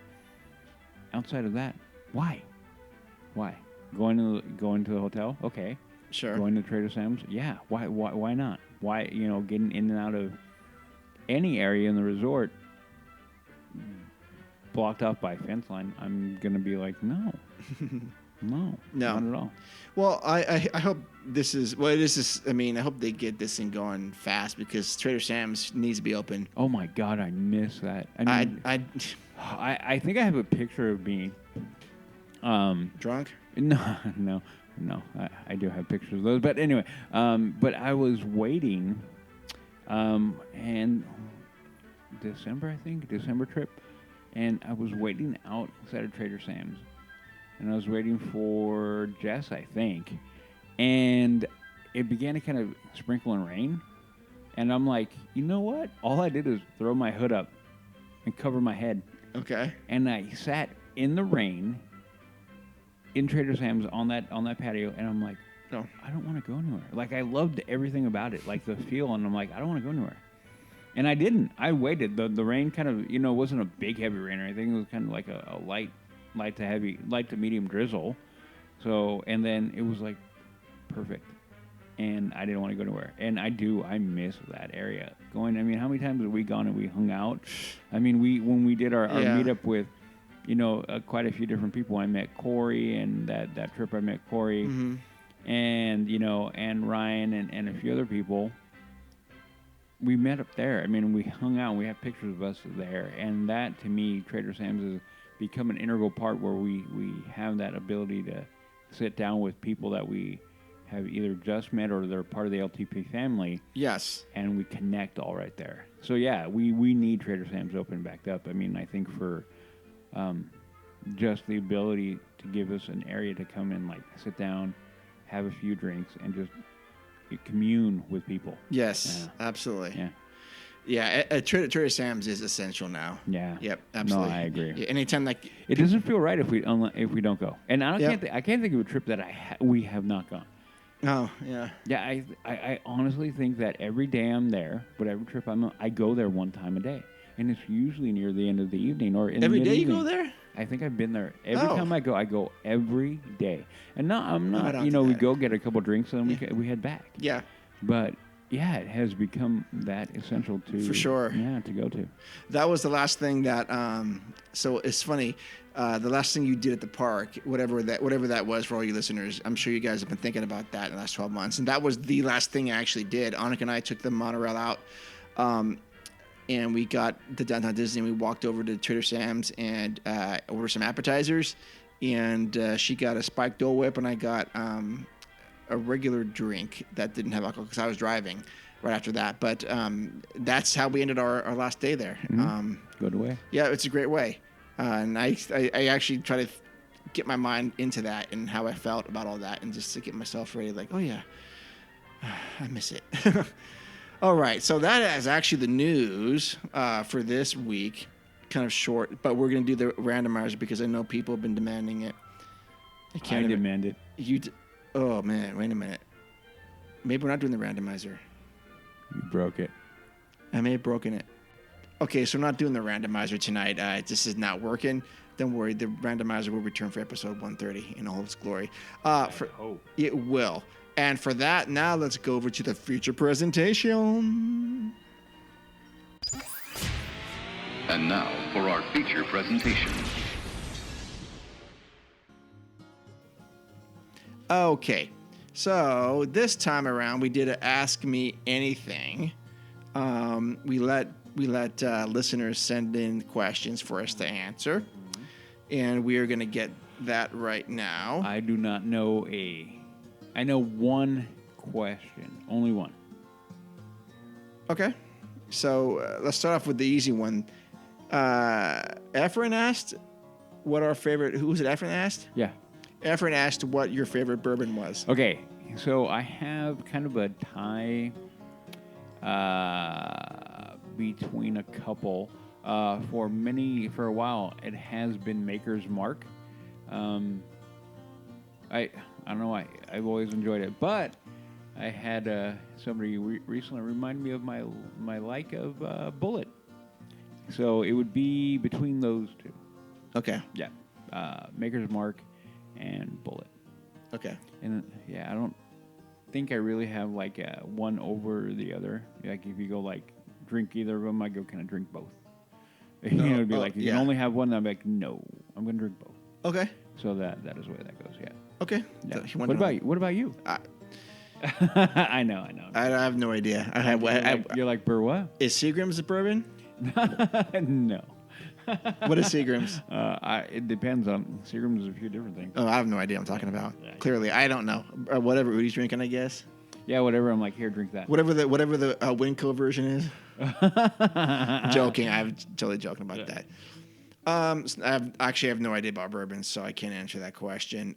Outside of that. Why? Going to the hotel? Okay. Sure. Going to Trader Sam's? Yeah. Why not? Why, getting in and out of any area in the resort blocked off by a fence line, I'm going to be like, no. No, not at all. Well, I hope this is I mean, I hope they get this thing going fast because Trader Sam's needs to be open. Oh my God, I miss that. I mean, I think I have a picture of me. Drunk? No. I do have pictures of those, but anyway. But I was waiting, and December trip, and I was waiting outside of Trader Sam's. And I was waiting for Jess, I think. And it began to kind of sprinkle and rain. And I'm like, you know what? All I did was throw my hood up and cover my head. Okay. And I sat in the rain in Trader Sam's on that patio. And I'm like, no, I don't want to go anywhere. Like, I loved everything about it, like the feel. And I'm like, I don't want to go anywhere. And I didn't. I waited. The rain kind of, it wasn't a big, heavy rain or anything. It was kind of like a light to medium drizzle. So, and then it was like perfect. And I didn't want to go anywhere. And I miss that area. How many times have we gone and we hung out? I mean, when we did our meetup with, quite a few different people. I met Corey, and that trip I met Corey, and, and Ryan and a few other people. We met up there. I mean, we hung out and we have pictures of us there. And that, to me, Trader Sam's is become an integral part where we have that ability to sit down with people that we have either just met or they're part of the LTP family. Yes. And we connect all right there. So, yeah, we need Trader Sam's open back up. I mean, I think for just the ability to give us an area to come in, like sit down, have a few drinks, and just commune with people. Yes, absolutely. Yeah. Yeah, Trader Sam's is essential now. Yeah. Yep, absolutely. No, I agree. Yeah, anytime it doesn't feel right if we don't go. And I can't think of a trip that we have not gone. Oh, yeah. Yeah, I honestly think that every day I'm there, whatever trip I'm on, I go there one time a day. And it's usually near the end of the evening or in every the day you evening. go there? I think I've been there every time I go every day. And I'm not, we go get a couple drinks and then we head back. Yeah. But yeah, it has become that essential to for sure. Yeah, to go to. That was the last thing that. So it's funny. the last thing you did at the park, whatever that was for all you listeners. I'm sure you guys have been thinking about that in the last 12 months. And that was the last thing I actually did. Annika and I took the monorail out, and we got to Downtown Disney. We walked over to Trader Sam's and ordered some appetizers. And she got a spiked Dole Whip, and I got a regular drink that didn't have alcohol because I was driving right after that. But that's how we ended our last day there. Good way. Yeah, it's a great way. And I actually try to get my mind into that and how I felt about all that, and just to get myself ready, like, oh yeah, I miss it. All right, so that is actually the news for this week. Kind of short, but we're going to do the randomizer because I know people have been demanding it. I demand it. Oh man, wait a minute. Maybe we're not doing the randomizer. You broke it. I may have broken it. Okay, so we're not doing the randomizer tonight. This is not working. Don't worry, the randomizer will return for episode 130 in all its glory. It will. And for that, now let's go over to the feature presentation. And now for our feature presentation. Okay, so this time around we did a Ask Me Anything. We let listeners send in questions for us to answer, and we are going to get that right now. I do not know I know one question, only one. Okay, so let's start off with the easy one. Efren asked what our favorite. Who was it? Efren asked. Yeah. Efren asked what your favorite bourbon was. Okay, so I have kind of a tie between a couple. For a while, it has been Maker's Mark. I don't know. I've always enjoyed it, but I had somebody recently remind me of my like of Bullet. So it would be between those two. Okay. Yeah. Maker's Mark and Bullet. Okay. And yeah, I don't think I really have like one over the other. Like if you go like drink either of them, I go kind of drink both. It'd be like you can only have one. I'm like, no, I'm gonna drink both. Okay. So that is the way that goes. Yeah. Okay. Yeah. What about you? I know. I have no idea. You're like Burr what? Is Seagram's a bourbon? No. What is Seagram's? It depends on Seagram's is a few different things. Oh, I have no idea what I'm talking about. Yeah. Clearly, I don't know. Whatever Udi's drinking, I guess. Yeah, whatever. I'm like, here, drink that. Whatever the Winco version is. Joking. I'm totally joking about that. I have no idea about bourbon, so I can't answer that question.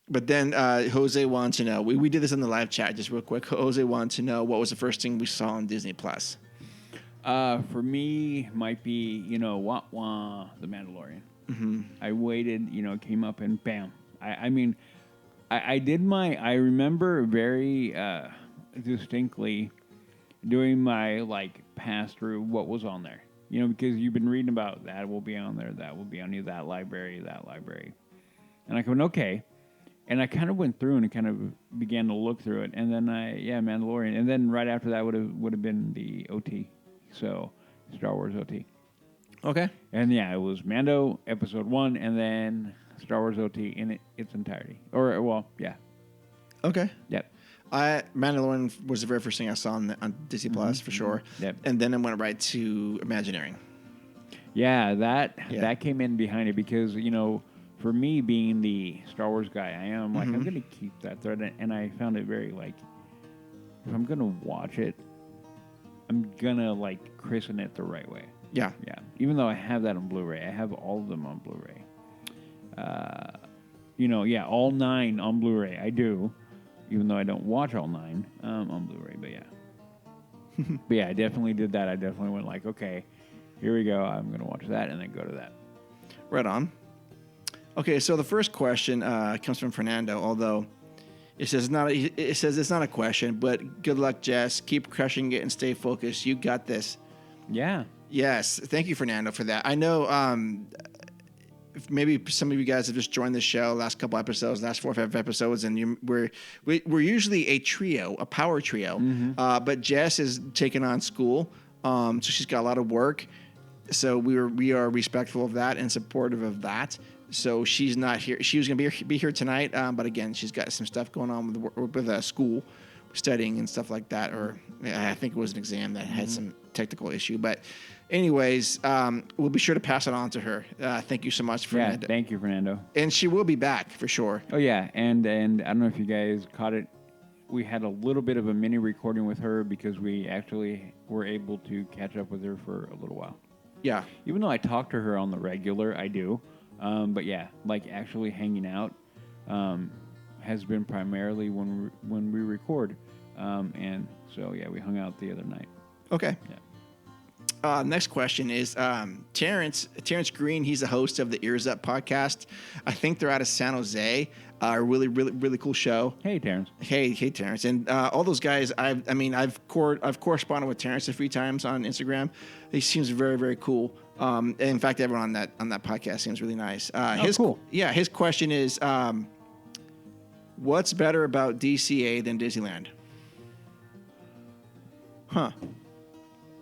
But then Jose wanted to know. We did this in the live chat just real quick. Jose wanted to know what was the first thing we saw on Disney Plus. For me, might be, The Mandalorian. Mm-hmm. I waited, came up and bam. I remember very distinctly doing my, pass through what was on there. Because you've been reading about that will be on there, that will be on that library. And I went, okay. And I kind of went through and kind of began to look through it. And then Mandalorian. And then right after that would have been the OT. So, Star Wars OT. Okay. And yeah, it was Mando Episode 1 and then Star Wars OT in its entirety. Yeah. Okay. Yep. Mandalorian was the very first thing I saw on Disney Plus for sure. Yep. And then I went right to Imagineering. Yeah, that came in behind it because, for me being the Star Wars guy I am, I'm going to keep that thread. And I found it very, if I'm going to watch it, I'm going to, christen it the right way. Yeah. Yeah. Even though I have that on Blu-ray. I have all of them on Blu-ray. All 9 on Blu-ray. I do. Even though I don't watch all 9 on Blu-ray. But, yeah. But, yeah, I definitely did that. I definitely went okay, here we go. I'm going to watch that and then go to that. Right on. Okay, so the first question comes from Fernando, although it says it's not a question, but good luck, Jess. Keep crushing it and stay focused. You got this. Yeah. Yes. Thank you, Fernando, for that. I know maybe some of you guys have just joined the show last couple episodes, last 4 or 5 episodes, and we're usually a trio, a power trio. But Jess is taking on school, so she's got a lot of work. So we are respectful of that and supportive of that. So she's not here. She was going to be here tonight, but again, she's got some stuff going on with school, studying and stuff like that. Or I think it was an exam that had some technical issue. But anyways, we'll be sure to pass it on to her. Thank you so much, Fernando. Yeah, thank you, Fernando. And she will be back for sure. Oh yeah, and I don't know if you guys caught it. We had a little bit of a mini recording with her because we actually were able to catch up with her for a little while. Yeah. Even though I talk to her on the regular, I do. But yeah, like actually hanging out has been primarily when we record. And so, yeah, we hung out the other night. Okay. Yeah. Next question is Terrence Green. He's the host of the Ears Up podcast. I think they're out of San Jose. Really, really, really cool show. Hey, Terrence. Hey, Terrence. And all those guys, I've corresponded with Terrence a few times on Instagram. He seems very, very cool. In fact, everyone on that podcast seems really nice. Cool. Yeah, his question is, what's better about DCA than Disneyland? Huh.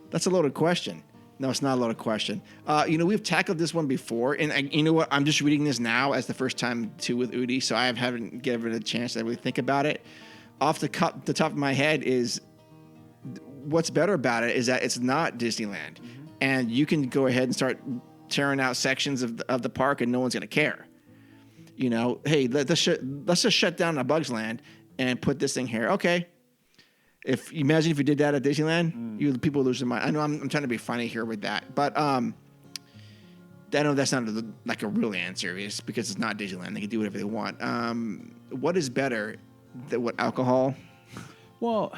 That's a loaded question. No, it's not a loaded question. We've tackled this one before, and you know what? I'm just reading this now as the first time too with Udi, so I haven't given it a chance to really think about it. Off the top of my head is what's better about it is that it's not Disneyland, and you can go ahead and start tearing out sections of the park, and no one's gonna care. Hey, let's just shut down a Bugs Land and put this thing here. Okay. Imagine if you did that at Disneyland, people lose their mind. I know I'm trying to be funny here with that, but I know that's not like a real answer. It's because it's not Disneyland. They can do whatever they want. What is better? What alcohol? Well,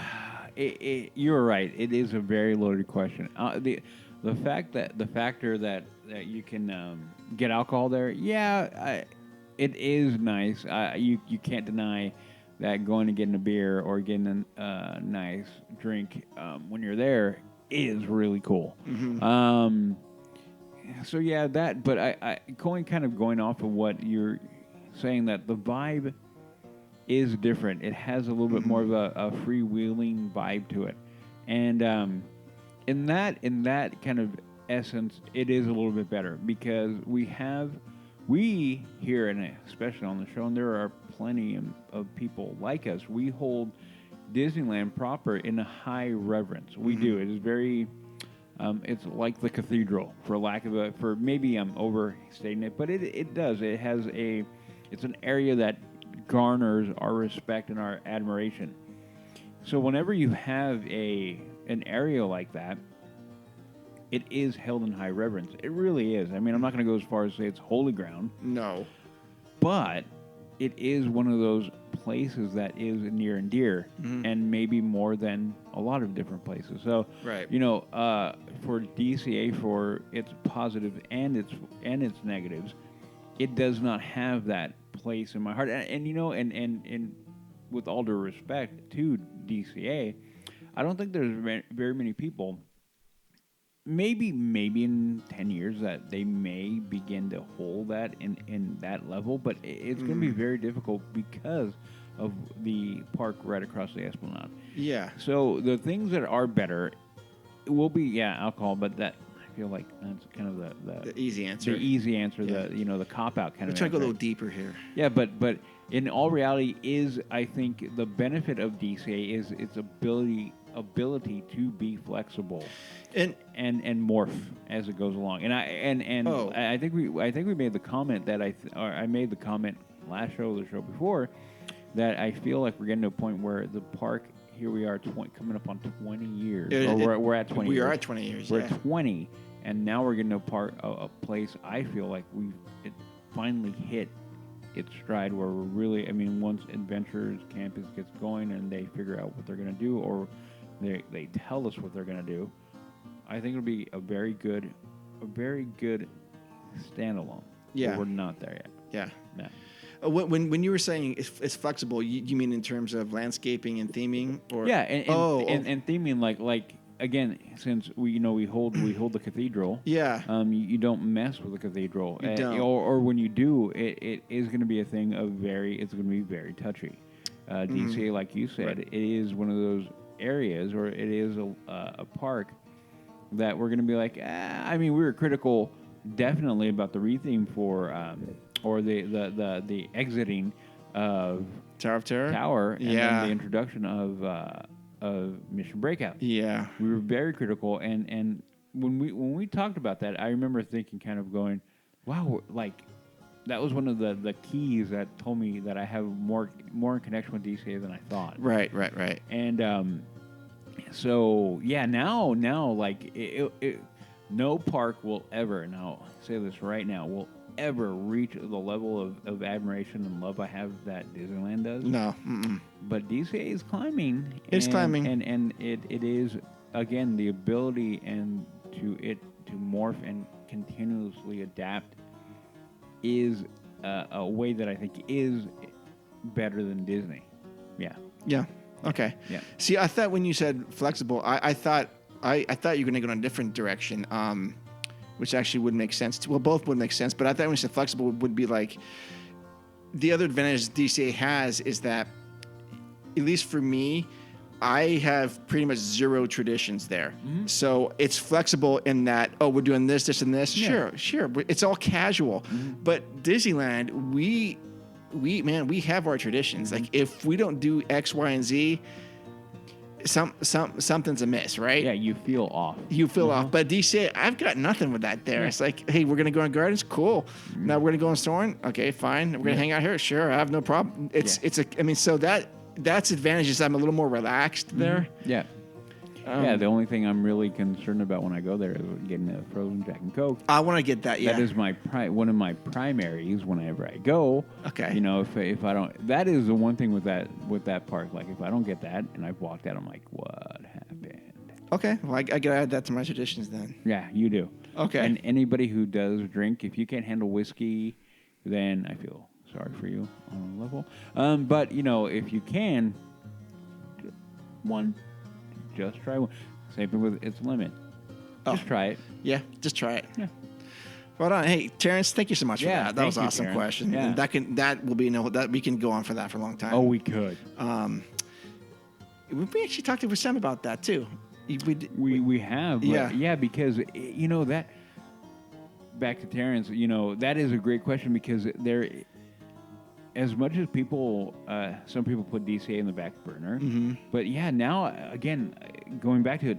you're right. It is a very loaded question. The factor that you can get alcohol there, it is nice. You can't deny that going to getting a beer or getting a nice drink when you're there is really cool. So yeah, that. But I going off of what you're saying, that the vibe is different. It has a little bit more of a freewheeling vibe to it, and in that kind of essence, it is a little bit better because we here, and especially on the show, and there are plenty of people like us, we hold Disneyland proper in a high reverence. We do. It is very, it's like the cathedral, for maybe I'm overstating it, but it does. It's an area that garners our respect and our admiration. So whenever you have an area like that, it is held in high reverence. It really is. I mean, I'm not going to go as far as say it's holy ground. No. But it is one of those places that is near and dear, and maybe more than a lot of different places. So, right. For DCA, for its positive and its negatives, it does not have that place in my heart. And with all due respect to DCA, I don't think there's very many people. Maybe in 10 years that they may begin to hold that in that level, but it's going to be very difficult because of the park right across the Esplanade. Yeah. So the things that are better will be alcohol, but that I feel like that's kind of the easy answer. The easy answer, the cop out kind of. We're trying to go a little deeper here. Yeah, but in all reality, I think the benefit of DCA is its ability to be flexible and morph as it goes along. And I think we made the comment that I made the comment last show or the show before that I feel like we're getting to a point where the park, here we are coming up on 20 years. We're at 20 years. We are at 20 years. We're at 20, and now we're getting to a place I feel like it finally hit its stride where we're really, once Adventures Campus gets going and they figure out what they're going to do, or they tell us what they're going to do, I think it'll be a very good standalone. Yeah. But we're not there yet. Yeah. No. When you were saying it's flexible, you mean in terms of landscaping and theming, or and theming like again, since we hold the cathedral. Yeah. You don't mess with the cathedral. You don't. Or when you do, it is going to be a thing of it's going to be very touchy. DCA, like you said, right. It is one of those areas, or it is a park that we're going to be like, I mean, we were critical definitely about the retheme for, or the exiting of Tower of Terror? Tower, and then the introduction of Mission Breakout. Yeah. We were very critical, and when we talked about that, I remember thinking, kind of going, wow, like, that was one of the keys that told me that I have more in connection with DCA than I thought. Right. And so yeah, now like no park will ever, and I'll say this right now, will ever reach the level of admiration and love I have that Disneyland does. No. Mm-mm. But DCA is climbing. It's climbing, and it is, again, the ability and to morph and continuously adapt is a way that I think is better than Disney. Yeah. Yeah. Okay. Yeah. See, I thought when you said flexible, I thought you were going to go in a different direction, which actually would make sense. Well, both would make sense, but I thought when you said flexible would be like the other advantage DCA has is that, at least for me, I have pretty much zero traditions there. Mm-hmm. So it's flexible in that, we're doing this, and this. Yeah. Sure. It's all casual. Mm-hmm. But Disneyland, we have our traditions. Mm-hmm. Like, if we don't do X, Y, and Z, something's amiss, right? Yeah, you feel off. Off. But DCA, I've got nothing with that there. Yeah. It's like, hey, we're going to go on Gardens? Cool. Mm-hmm. Now we're going to go on Soarin'? Okay, fine. We're going to hang out here? Sure, I have no problem. So that's advantages. I'm a little more relaxed there. Yeah. The only thing I'm really concerned about when I go there is getting a frozen Jack and Coke. I want to get that. Yeah. That is one of my primaries whenever I go. Okay. You know, if I don't, that is the one thing with that park. Like, if I don't get that and I've walked out, I'm like, what happened? Okay. Well, I gotta add that to my traditions then. Yeah, you do. Okay. And anybody who does drink, if you can't handle whiskey, then I feel sorry for you on a level. But, you know, if you can, just try one. Same thing with its limit. Just try it. Yeah, just try it. Yeah. Well done. Hey, Terrence, thank you so much for that. That was an awesome Terrence. question. Yeah. And that will be that we can go on for that for a long time. Oh, we could. We actually talked to Sam about that too. We have. Yeah, because, you know, that, back to Terrence, you know, that is a great question, because there, as much as some people put DCA in the back burner, but yeah, now, again, going back to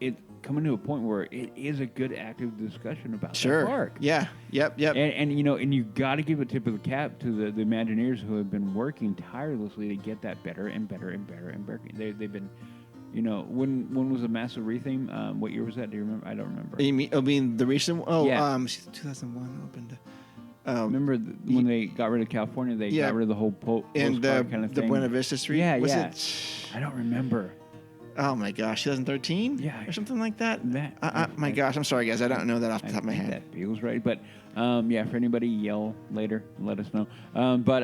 it coming to a point where it is a good active discussion about the park. Yeah. Yep. And you know, and you got to give a tip of the cap to the Imagineers who have been working tirelessly to get that better and better and better and better. They've been, you know, when was the massive retheme? What year was that? Do you remember? I don't remember. You mean the recent one? Oh, yeah. 2001 opened. Remember when they got rid of California? They got rid of the whole and kind of thing. The Buena Vista Street. Yeah, was yeah. It? I don't remember. Oh my gosh, 2013? Yeah, or something like that. My gosh, I'm sorry guys, I don't know that off the top of my head. That feels right, but yeah. For anybody, yell later, and let us know. But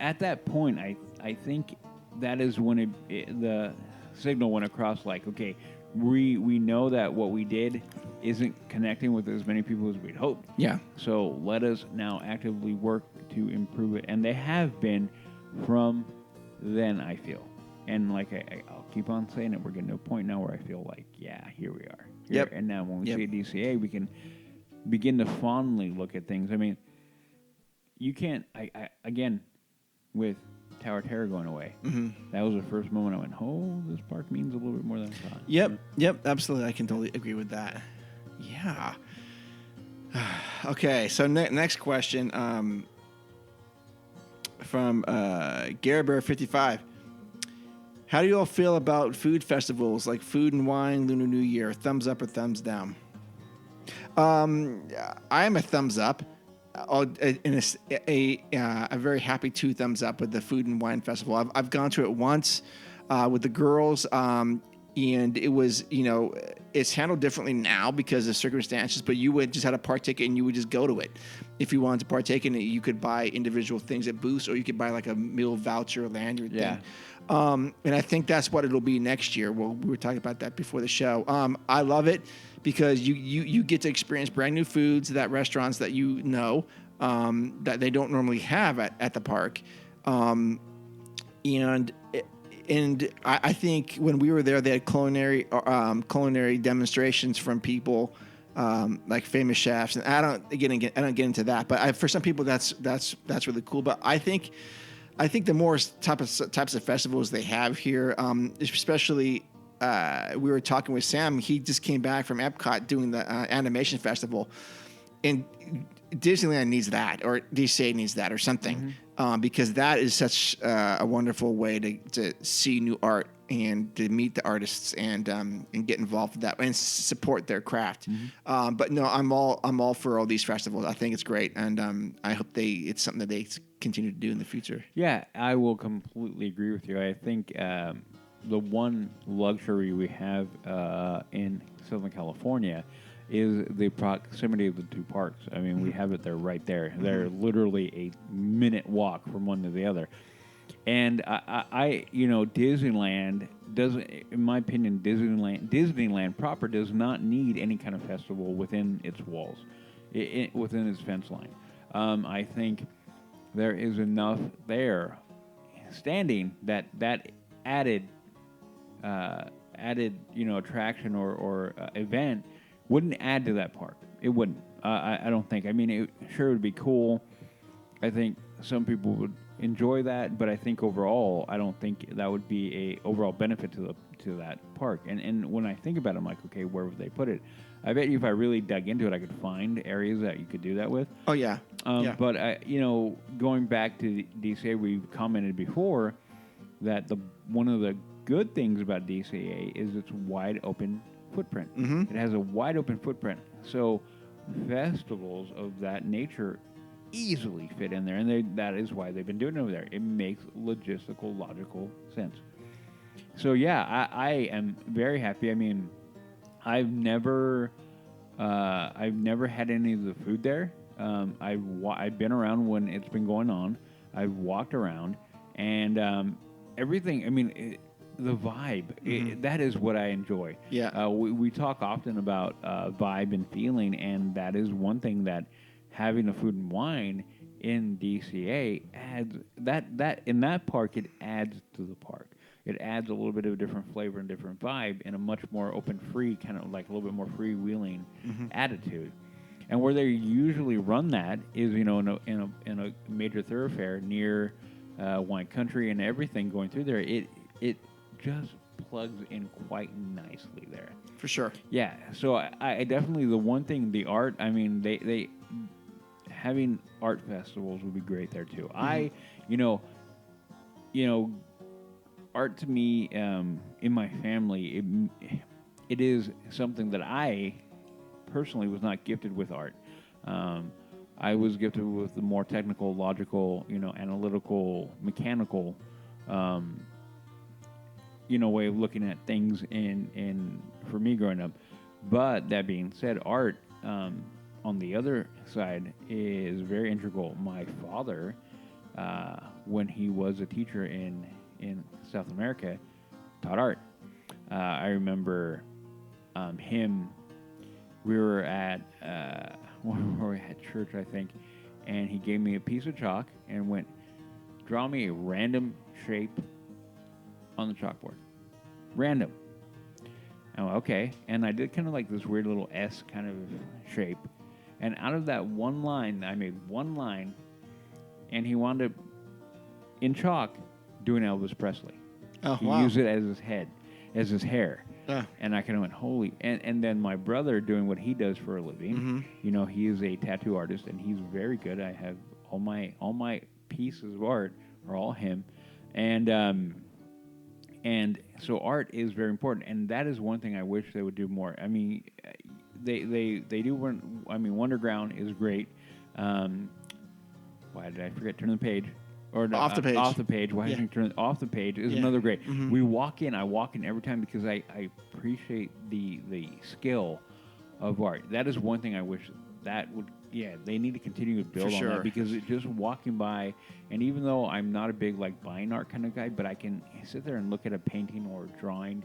at that point, I think that is when the signal went across. Like, okay, we know that what we did isn't connecting with as many people as we'd hoped. Yeah. So let us now actively work to improve it, and they have been from then, I feel. And like I'll keep on saying it, we're getting to a point now where I feel like, yeah, here we are. Yep. And now when we see DCA, we can begin to fondly look at things. I mean, you can't, again, with Tower of Terror going away, that was the first moment I went, oh, this park means a little bit more than I thought. Yep, absolutely. I can totally agree with that. Yeah. Okay, so next question from Garabear55. How do you all feel about food festivals like Food and Wine, Lunar New Year? Thumbs up or thumbs down? I am a thumbs up. In a very happy 2 thumbs up with the Food and Wine Festival. I've gone to it once with the girls, and it was, you know, it's handled differently now because of circumstances, but you would just had a park ticket and you would just go to it. If you wanted to partake in it, you could buy individual things at booths, or you could buy like a meal voucher lanyard thing. And I think that's what it'll be next year. Well, we were talking about that before the show. I love it because you get to experience brand new foods at restaurants that you know that they don't normally have at the park. And I think when we were there, they had culinary demonstrations from people like famous chefs, and I don't get into that, but for some people that's really cool. But I think the more types of festivals they have here, especially we were talking with Sam. He just came back from Epcot doing the animation festival, and Disneyland needs that, or DCA needs that, or something, because that is such a wonderful way to see new art and to meet the artists and get involved with that and support their craft. But no, I'm all for all these festivals. I think it's great, and I hope it's something that they continue to do in the future. Yeah, I will completely agree with you. I think the one luxury we have in Southern California is the proximity of the two parks. I mean, we have it there right there. They're literally a minute walk from one to the other. And I Disneyland doesn't, in my opinion, Disneyland proper does not need any kind of festival within its walls, within its fence line. I think there is enough there standing that added attraction or event wouldn't add to that park. It wouldn't. I don't think. I mean, it would be cool. I think some people would enjoy that, but I think overall, I don't think that would be a overall benefit to that park. And when I think about it, I'm like, okay, where would they put it? I bet you if I really dug into it, I could find areas that you could do that with. Oh yeah. Yeah. But going back to DCA, we've commented before that one of the good things about DCA is its wide open footprint. It has a wide open footprint, so festivals of that nature easily fit in there, and that is why they've been doing it over there. It makes logical sense. So yeah, I am very happy. I mean, I've never had any of the food there. I've been around when it's been going on. I've walked around, and everything. I mean, the vibe. That is what I enjoy. Yeah. We talk often about vibe and feeling, and that is one thing that having a food and wine in DCA adds that in that park. It adds to the park. It adds a little bit of a different flavor and different vibe in a much more open, free, kind of like a little bit more freewheeling attitude. And where they usually run that is, in a major thoroughfare near wine country and everything going through there. It just plugs in quite nicely there. For sure. Yeah. So I definitely, the one thing, the art. I mean, they having art festivals would be great there too. Art to me, in my family, it is something that I personally was not gifted with art. I was gifted with the more technical, logical, analytical, mechanical, way of looking at things in for me growing up. But that being said, art on the other side is very integral. My father, when he was a teacher in South America, taught art. I remember him. We were at church, I think, and he gave me a piece of chalk and went, "Draw me a random shape on the chalkboard." Random. I went, okay, and I did kind of like this weird little S kind of shape, and out of that one line, I made one line, and he wound up in chalk doing Elvis Presley. Oh, he wow. used it as his head, as his hair. And I kind of went, holy. And then my brother doing what he does for a living. He is a tattoo artist, and he's very good. I have all my pieces of art are all him. And so art is very important, and that is one thing I wish they would do more. I mean, they do. Wonderground is great. Why did I forget? Turn the page. Or no, off the page. Off the page. Why didn't I turn off the page? Is another great. I walk in every time because I appreciate the skill of art. That is one thing I wish that would. Yeah, they need to continue to build on that, because it just walking by, and even though I'm not a big buying art kind of guy, but I can sit there and look at a painting or a drawing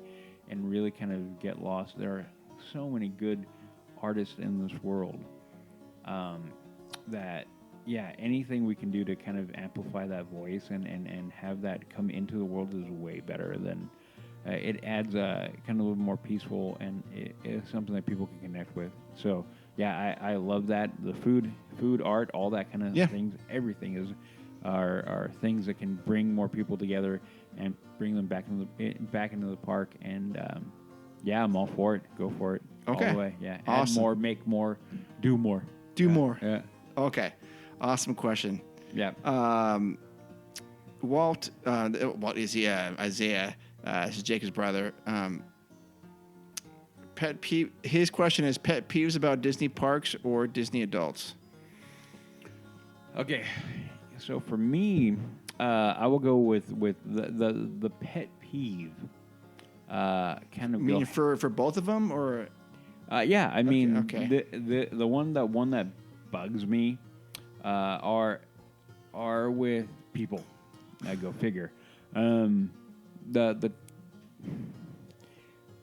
and really kind of get lost. There are so many good artists in this world that anything we can do to kind of amplify that voice and have that come into the world is way better than it adds kind of a little more peaceful, and it is something that people can connect with. So yeah, I love that. The food, art, all that kind of things, everything are things that can bring more people together and bring them back into the park. And I'm all for it. Go for it. Okay. All the way. Yeah. Awesome. Add more, make more, do more. Do more. Yeah. Okay. Awesome question. Yeah. Walt is he? Isaiah. This is Jacob's brother. Pet peeve. His question is pet peeves about Disney parks or Disney adults. Okay. So for me, I will go with the pet peeve. Kind of. You mean for both of them, or? Yeah, I mean, okay. the one that bugs me are with people. I go figure.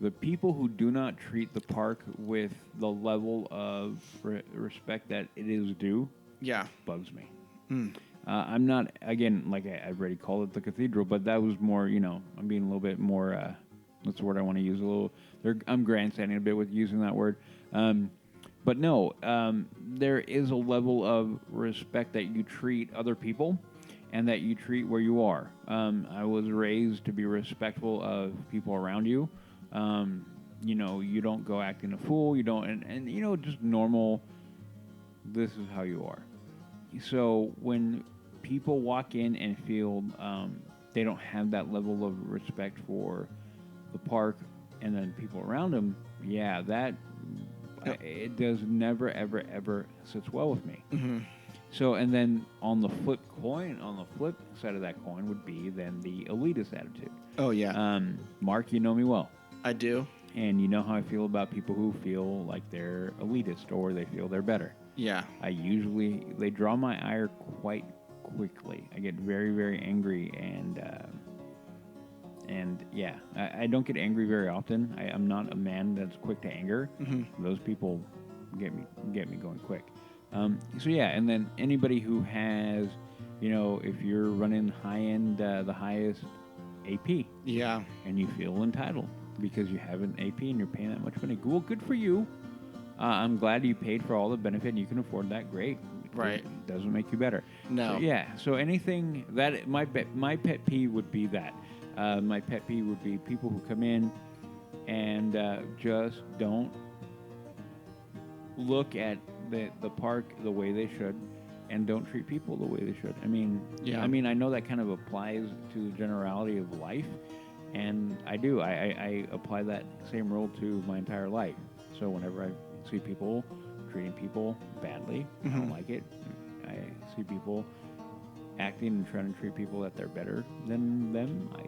The people who do not treat the park with the level of respect that it is due. Yeah, bugs me. I'm not, again, like I've already called it the cathedral, but that was more, I'm being a little bit more. That's the word I want to use a little. I'm grandstanding a bit with using that word. But no, there is a level of respect that you treat other people and that you treat where you are. I was raised to be respectful of people around you. You don't go acting a fool. You don't, and just normal, this is how you are. So when people walk in and feel they don't have that level of respect for the park and then people around them, it does never, ever, ever sits well with me. Mm-hmm. So, and then on the flip side of that coin would be then the elitist attitude. Oh, yeah. Mark, you know me well. I do. And you know how I feel about people who feel like they're elitist or they feel they're better. Yeah. They draw my ire quite quickly. I get very, very angry I don't get angry very often. I'm not a man that's quick to anger. Mm-hmm. Those people get me going quick. And then anybody who has, if you're running high-end, the highest AP. Yeah. And you feel entitled because you have an AP and you're paying that much money. Well, good for you. I'm glad you paid for all the benefit and you can afford that. Great. Right. It doesn't make you better. No. So anything that my pet peeve would be that. My pet peeve would be people who come in and just don't look at the park the way they should and don't treat people the way they should. I mean, I know that kind of applies to the generality of life, and I do. I apply that same rule to my entire life. So whenever I see people treating people badly, I don't like it. I see people acting and trying to treat people that they're better than them, I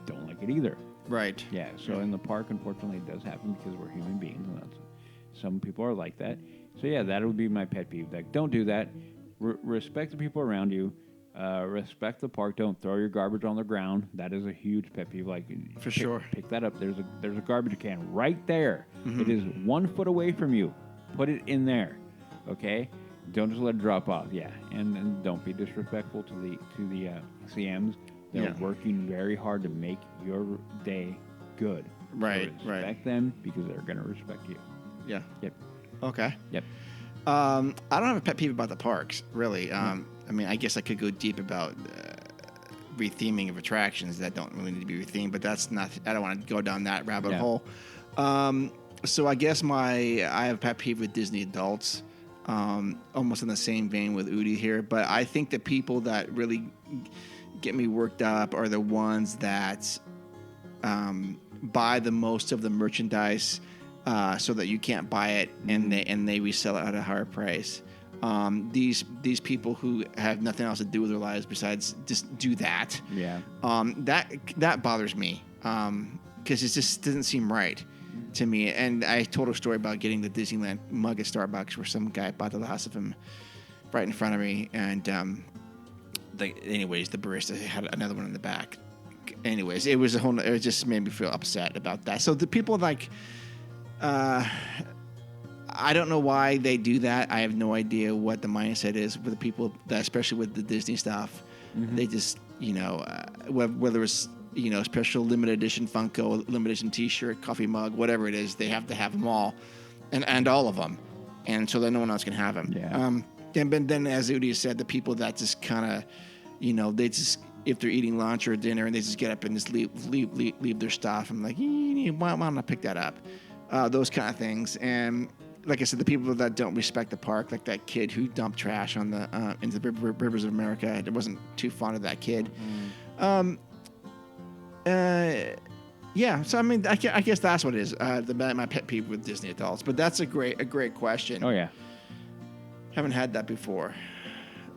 don't like it either. Right. Yeah. So in the park, unfortunately, it does happen because we're human beings, and some people are like that. So that would be my pet peeve. Like, don't do that. Respect the people around you. Respect the park. Don't throw your garbage on the ground. That is a huge pet peeve. Like, sure. Pick that up. There's a garbage can right there. Mm-hmm. It is 1 foot away from you. Put it in there. Okay. Don't just let it drop off. Yeah, and don't be disrespectful to the CMs. They're working very hard to make your day good. Right. So respect them because they're going to respect you. Yeah. Yep. Okay. Yep. I don't have a pet peeve about the parks, really. I mean, I guess I could go deep about retheming of attractions that don't really need to be rethemed, but that's not. I don't want to go down that rabbit hole. So I guess I have a pet peeve with Disney adults. Almost in the same vein with Udi here, but I think the people that really get me worked up are the ones that buy the most of the merchandise so that you can't buy it, and they resell it at a higher price. These people who have nothing else to do with their lives besides just do that. Yeah. That bothers me because it just doesn't seem right to me. And I told a story about getting the Disneyland mug at Starbucks where some guy bought the last of him right in front of me, and the barista had another one in the back. Anyways, it just made me feel upset about that. So the people like I I don't know why they do that. I have no idea what the mindset is with the people, that, especially with the Disney stuff. They just, whether it's, special limited edition Funko, limited edition T-shirt, coffee mug, whatever it is, they have to have them all, and all of them, and so that no one else can have them. Yeah. But then, as Udi said, the people that just kind of, they just, if they're eating lunch or dinner and they just get up and just leave their stuff, I'm like, why not pick that up? Those kind of things. And like I said, the people that don't respect the park, like that kid who dumped trash on the into the rivers of America, I wasn't too fond of that kid. Yeah, so I mean, I guess that's what it is. My pet peeve with Disney adults. But that's a great question. Oh yeah, haven't had that before.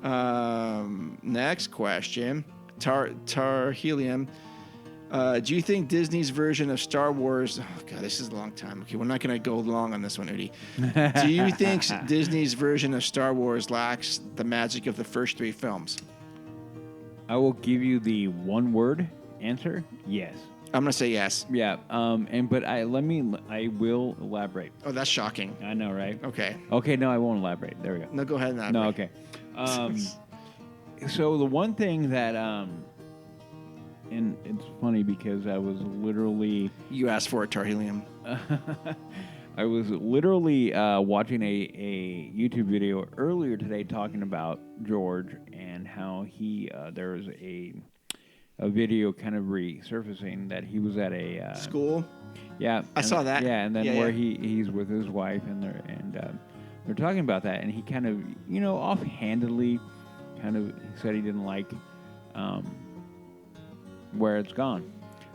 Next question, Tar Helium. Do you think Disney's version of Star Wars? Oh God, this is a long time. Okay, we're not going to go long on this one, Udi. Do you think Disney's version of Star Wars lacks the magic of the first 3 films? I will give you the one-word answer. Yes. I'm going to say yes. Yeah. But I will elaborate. Oh, that's shocking. I know, right? Okay. Okay. No, I won't elaborate. There we go. No, go ahead and elaborate. No. Okay. So the one thing that and it's funny because I was literally... You asked for it, Tar Helium. I was literally watching a YouTube video earlier today talking about George and how he... there was a video kind of resurfacing that he was at a... school? Yeah. I saw that. Yeah, and then where he's with his wife and they're talking about that, and he kind of, offhandedly kind of said he didn't like... where it's gone.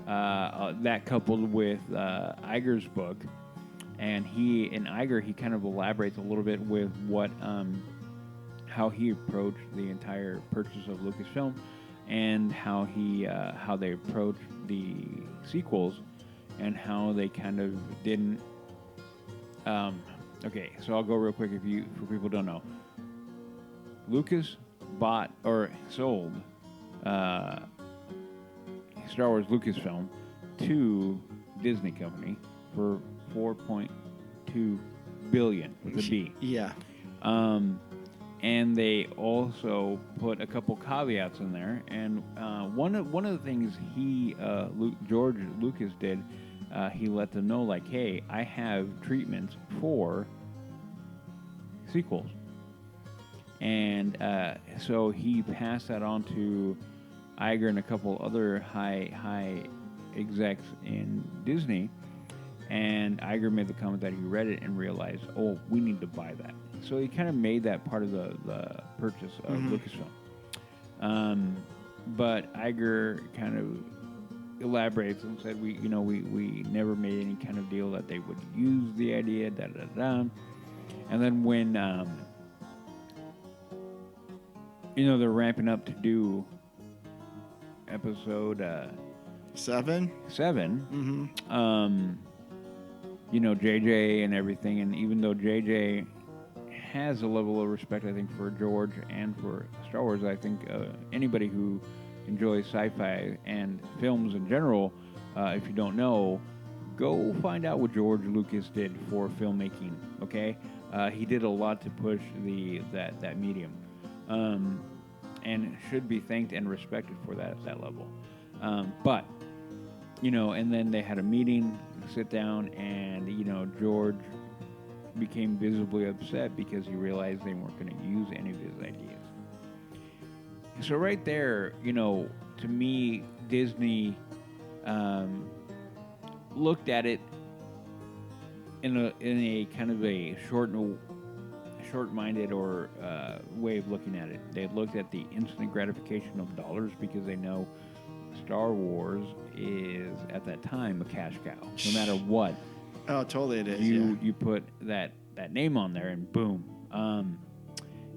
That coupled with Iger's book, and Iger, he kind of elaborates a little bit with what how he approached the entire purchase of Lucasfilm, and how they approached the sequels, and how they kind of didn't. Okay, so I'll go real quick for people who don't know. Lucas bought or sold Star Wars Lucasfilm to Disney Company for $4.2 billion with a B. Yeah. And they also put a couple caveats in there. And one of the things George Lucas did, he let them know, like, hey, I have treatments for sequels. And so he passed that on to Iger and a couple other high execs in Disney, and Iger made the comment that he read it and realized, oh, we need to buy that. So he kind of made that part of the purchase of Lucasfilm. But Iger kind of elaborates and said, we never made any kind of deal that they would use the idea, And then when they're ramping up to do episode 7. JJ and everything, and even though JJ has a level of respect, I think, for George and for Star Wars, I think anybody who enjoys sci-fi and films in general, if you don't know, go find out what George Lucas did for filmmaking. Okay, he did a lot to push that medium. And should be thanked and respected for that at that level. But, and then they had a meeting, sit down, and, George became visibly upset because he realized they weren't going to use any of his ideas. So right there, to me, Disney looked at it in a kind of a short-minded or way of looking at it. They looked at the instant gratification of dollars because they know Star Wars is, at that time, a cash cow. No matter what. Oh, totally it is. You put that name on there and boom.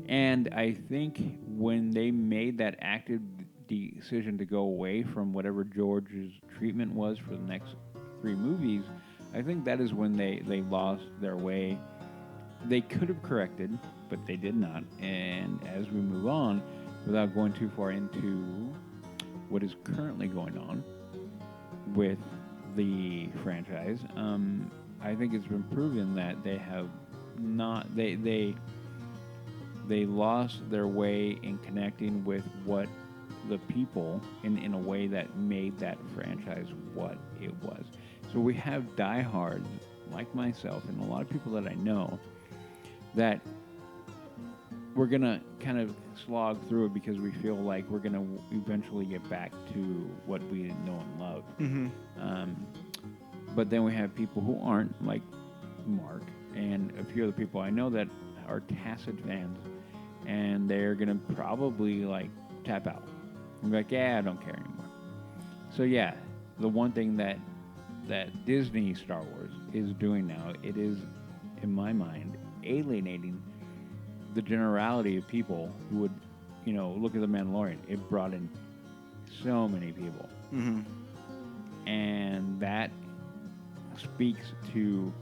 And I think when they made that active decision to go away from whatever George's treatment was for the next 3 movies, I think that is when they lost their way. They could have corrected, but they did not. And as we move on, without going too far into what is currently going on with the franchise, I think it's been proven that they have not they lost their way in connecting with what the people in a way that made that franchise what it was. So we have diehards like myself and a lot of people that I know that we're going to kind of slog through it because we feel like we're going to eventually get back to what we know and love. But then we have people who aren't, like Mark and a few other people I know that are tacit fans, and they're going to probably like tap out and be like, yeah, I don't care anymore. So yeah, the one thing that Disney Star Wars is doing now, it is, in my mind, alienating the generality of people who would, look at The Mandalorian. It brought in so many people. And that speaks to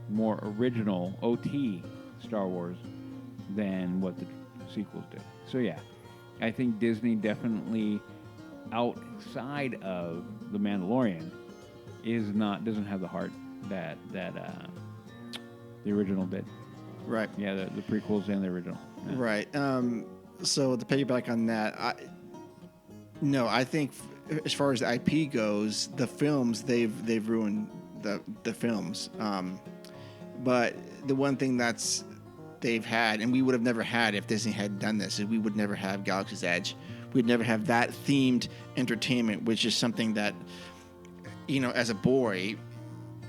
more original OT Star Wars than what the sequels did. So yeah, I think Disney definitely, outside of The Mandalorian, doesn't have the heart that the original did. Right. Yeah, the prequels and the original. Yeah. Right. So to piggyback on that, I think as far as the IP goes, the films they've ruined the films. But the one thing they've had, and we would have never had if Disney had done this, is we would never have Galaxy's Edge. We'd never have that themed entertainment, which is something that, as a boy,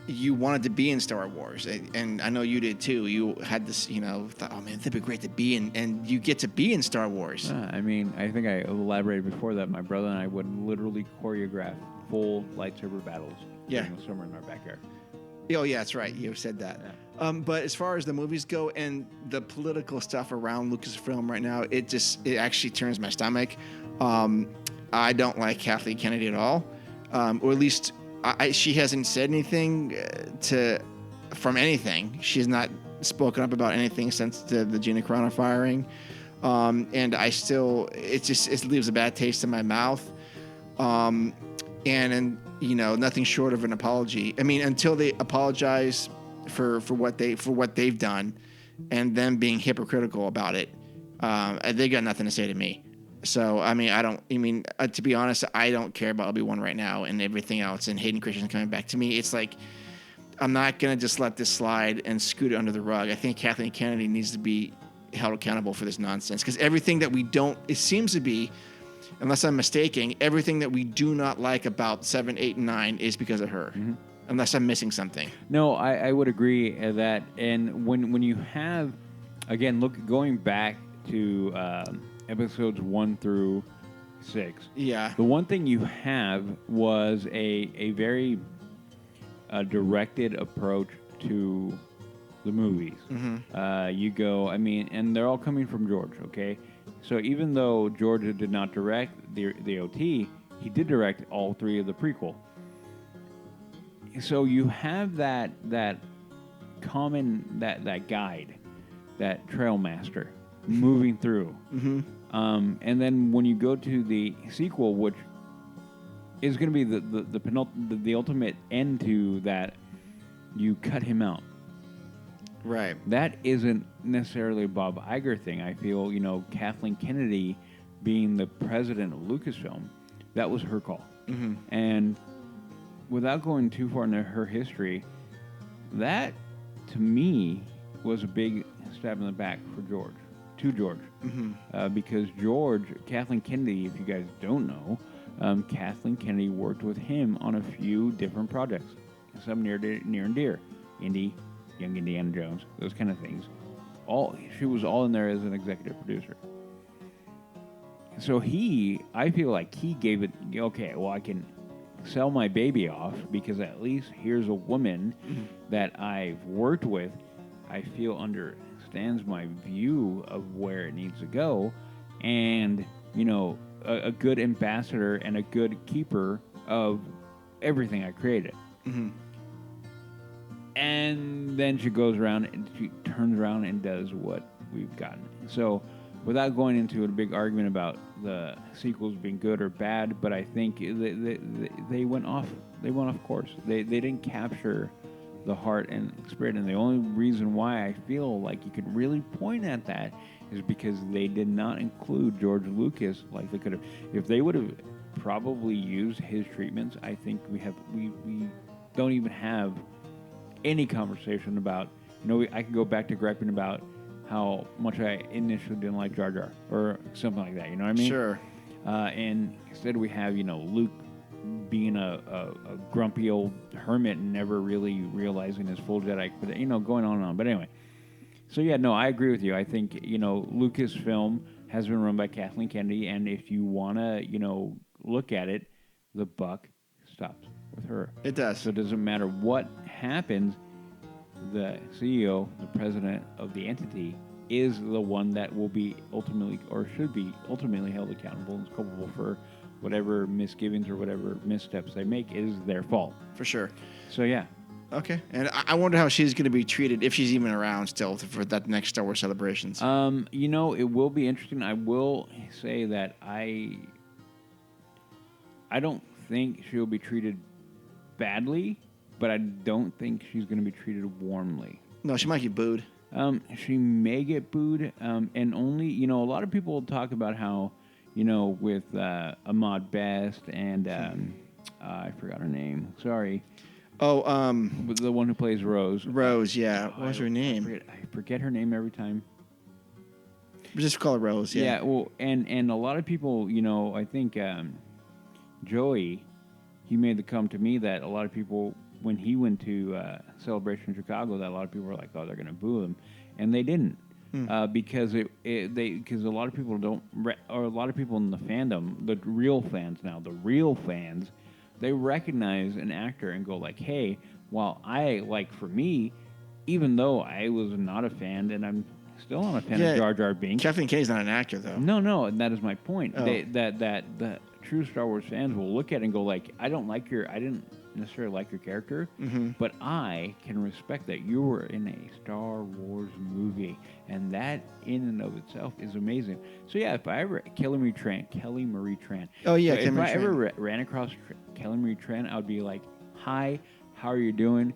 you wanted to be in Star Wars, and I know you did too. You had this, thought, oh man, that'd be great to be in, and you get to be in Star Wars. I think I elaborated before that my brother and I would literally choreograph full lightsaber battles during the summer in our backyard. Oh yeah, that's right. You said that. Yeah. But as far as the movies go and the political stuff around Lucasfilm right now, it actually turns my stomach. I don't like Kathleen Kennedy at all, or at least. She hasn't said anything from anything. She has not spoken up about anything since the Gina Carano firing. And it leaves a bad taste in my mouth. And nothing short of an apology. I mean, until they apologize for what they've done and them being hypocritical about it, they got nothing to say to me. So, to be honest, I don't care about Obi-Wan right now and everything else, and Hayden Christensen coming back. To me, it's like, I'm not going to just let this slide and scoot it under the rug. I think Kathleen Kennedy needs to be held accountable for this nonsense, because everything that it seems to be, unless I'm mistaken, everything that we do not like about 7, 8, and 9 is because of her, unless I'm missing something. No, I would agree that, and when you have, again, going back to... episodes 1 through 6. Yeah. The one thing you have was a very directed approach to the movies. You go, and they're all coming from George, okay? So even though George did not direct the OT, he did direct all 3 of the prequel. So you have that common, that guide, that trail master moving through. And then when you go to the sequel, which is going to be the ultimate end to that, you cut him out. Right. That isn't necessarily a Bob Iger thing. I feel, Kathleen Kennedy being the president of Lucasfilm, that was her call. And without going too far into her history, that, to me, was a big stab in the back for George. Because Kathleen Kennedy, if you guys don't know, Kathleen Kennedy worked with him on a few different projects, some near and dear, Indy, Young Indiana Jones, those kind of things. She was all in there as an executive producer. So I feel like he gave it, okay, well, I can sell my baby off because at least here's a woman that I've worked with. I feel understands my view of where it needs to go, and a good ambassador and a good keeper of everything I created. And then she goes around and she turns around and does what we've gotten. So without going into a big argument about the sequels being good or bad, but I think they went off course. They didn't capture the heart and spirit. And the only reason why I feel like you could really point at that is because they did not include George Lucas like they could have. If they would have probably used his treatments, I think we don't even have any conversation about, I can go back to griping about how much I initially didn't like Jar Jar or something like that, you know what I mean? Sure. And instead we have, Luke being a grumpy old hermit and never really realizing his full Jedi, but, going on and on. But anyway, so yeah, no, I agree with you. I think, Lucasfilm has been run by Kathleen Kennedy, and if you want to, look at it, the buck stops with her. It does. So it doesn't matter what happens, the CEO, the president of the entity, is the one that will be ultimately, or should be ultimately held accountable and culpable for whatever misgivings or whatever missteps they make is their fault. For sure. So, yeah. Okay. And I wonder how she's going to be treated, if she's even around still, for that next Star Wars Celebrations. It will be interesting. I will say that I don't think she'll be treated badly, but I don't think she's going to be treated warmly. No, she might get booed. She may get booed, and only, a lot of people talk about how, with Ahmad Best and I forgot her name. Sorry. Oh, the one who plays Rose. Rose, yeah. What was her name? I forget her name every time. Just call her Rose, yeah. Yeah, well, and a lot of people, I think Joey, he made the comment to me that a lot of people, when he went to Celebration in Chicago, that a lot of people were like, "Oh, they're going to boo him," and they didn't, because because a lot of people don't, or a lot of people in the fandom, the real fans, they recognize an actor and go like, "Hey, while for me, even though I was not a fan, and I'm still not a fan of Jar Jar Binks." Kathleen Kenney's not an actor, though. No, and that is my point. Oh. That the true Star Wars fans will look at it and go like, I didn't necessarily like your character, but I can respect that you were in a Star Wars movie, and that in and of itself is amazing. So yeah, if I ever Kelly Marie Tran. Oh yeah, so if I ever ran across Kelly Marie Tran, I would be like, "Hi, how are you doing?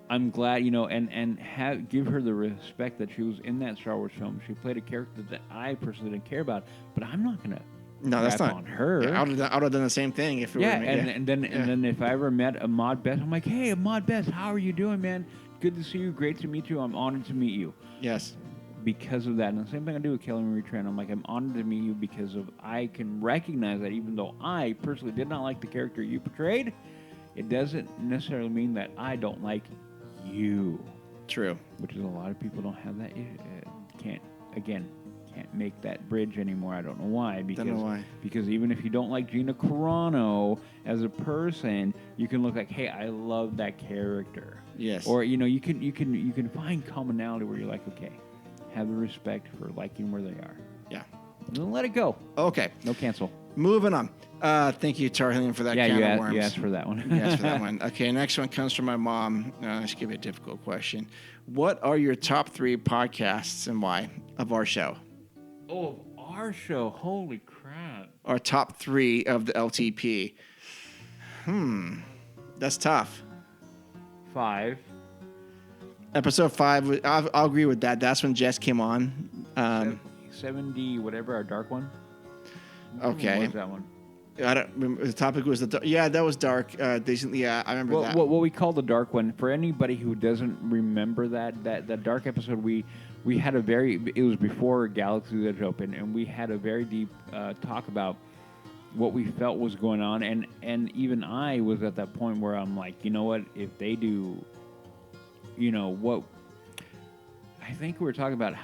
I'm glad, and give her the respect that she was in that Star Wars film. She played a character that I personally didn't care about, but I'm not gonna." No, that's not on her. Yeah, I would have done the same thing if it were me. And then if I ever met Ahmad Best, I'm like, "Hey, Ahmad Best, how are you doing, man? Good to see you. Great to meet you. I'm honored to meet you." Yes. Because of that, and the same thing I do with Kelly Marie Tran. I'm like, I'm honored to meet you because of I can recognize that even though I personally did not like the character you portrayed, it doesn't necessarily mean that I don't like you. True. Which is a lot of people don't have that. Can't make that bridge anymore. I don't know why. Because even if you don't like Gina Carano as a person, you can look like, hey, I love that character. Yes. Or you can find commonality where you're like, okay, have the respect for liking where they are. Yeah. And then let it go. Okay. No cancel. Moving on. Thank you, Tarhelion, for that can of worms. You asked for that one. You asked for that one. Okay, next one comes from my mom. Let's give you a difficult question. What are your top 3 podcasts and why of our show? Oh, our show. Holy crap. Our top 3 of the LTP. That's tough. 5. Episode 5, I'll agree with that. That's when Jess came on. 70, whatever, our dark one. Okay. What was that one? I don't remember. The topic was that was dark. Decently, yeah, I remember that. What we call the dark one, for anybody who doesn't remember that dark episode, we had it was before Galaxy's Edge opened, and we had a very deep talk about what we felt was going on, and even I was at that point where I'm like, you know what, if they do, what, I think we were talking about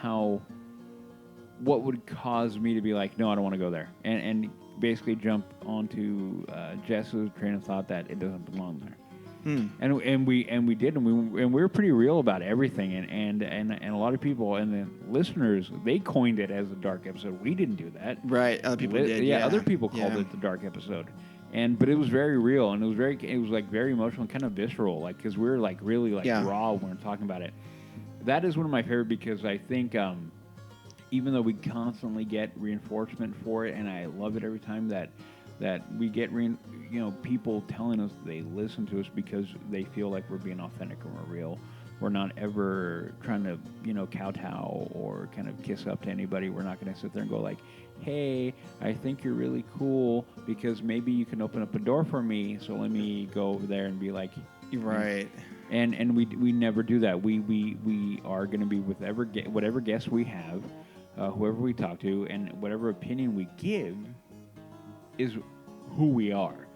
what would cause me to be like, no, I don't want to go there, and basically jump onto Jess's train of thought that it doesn't belong there. And we did, and we were pretty real about everything, and a lot of people and the listeners, they coined it as a dark episode. We didn't do that, right? Other people did. Yeah, other people called it the dark episode, but it was very real, and it was like very emotional, and kind of visceral, like because we were like really like raw when we were talking about it. That is one of my favorite because I think even though we constantly get reinforcement for it, and I love it every time that that we get people telling us they listen to us because they feel like we're being authentic and we're real. We're not ever trying to, kowtow or kind of kiss up to anybody. We're not going to sit there and go like, hey, I think you're really cool because maybe you can open up a door for me. So let me go over there and be like, right. And we never do that. We are going to be with whatever guests we have, whoever we talk to, and whatever opinion we give is who we are.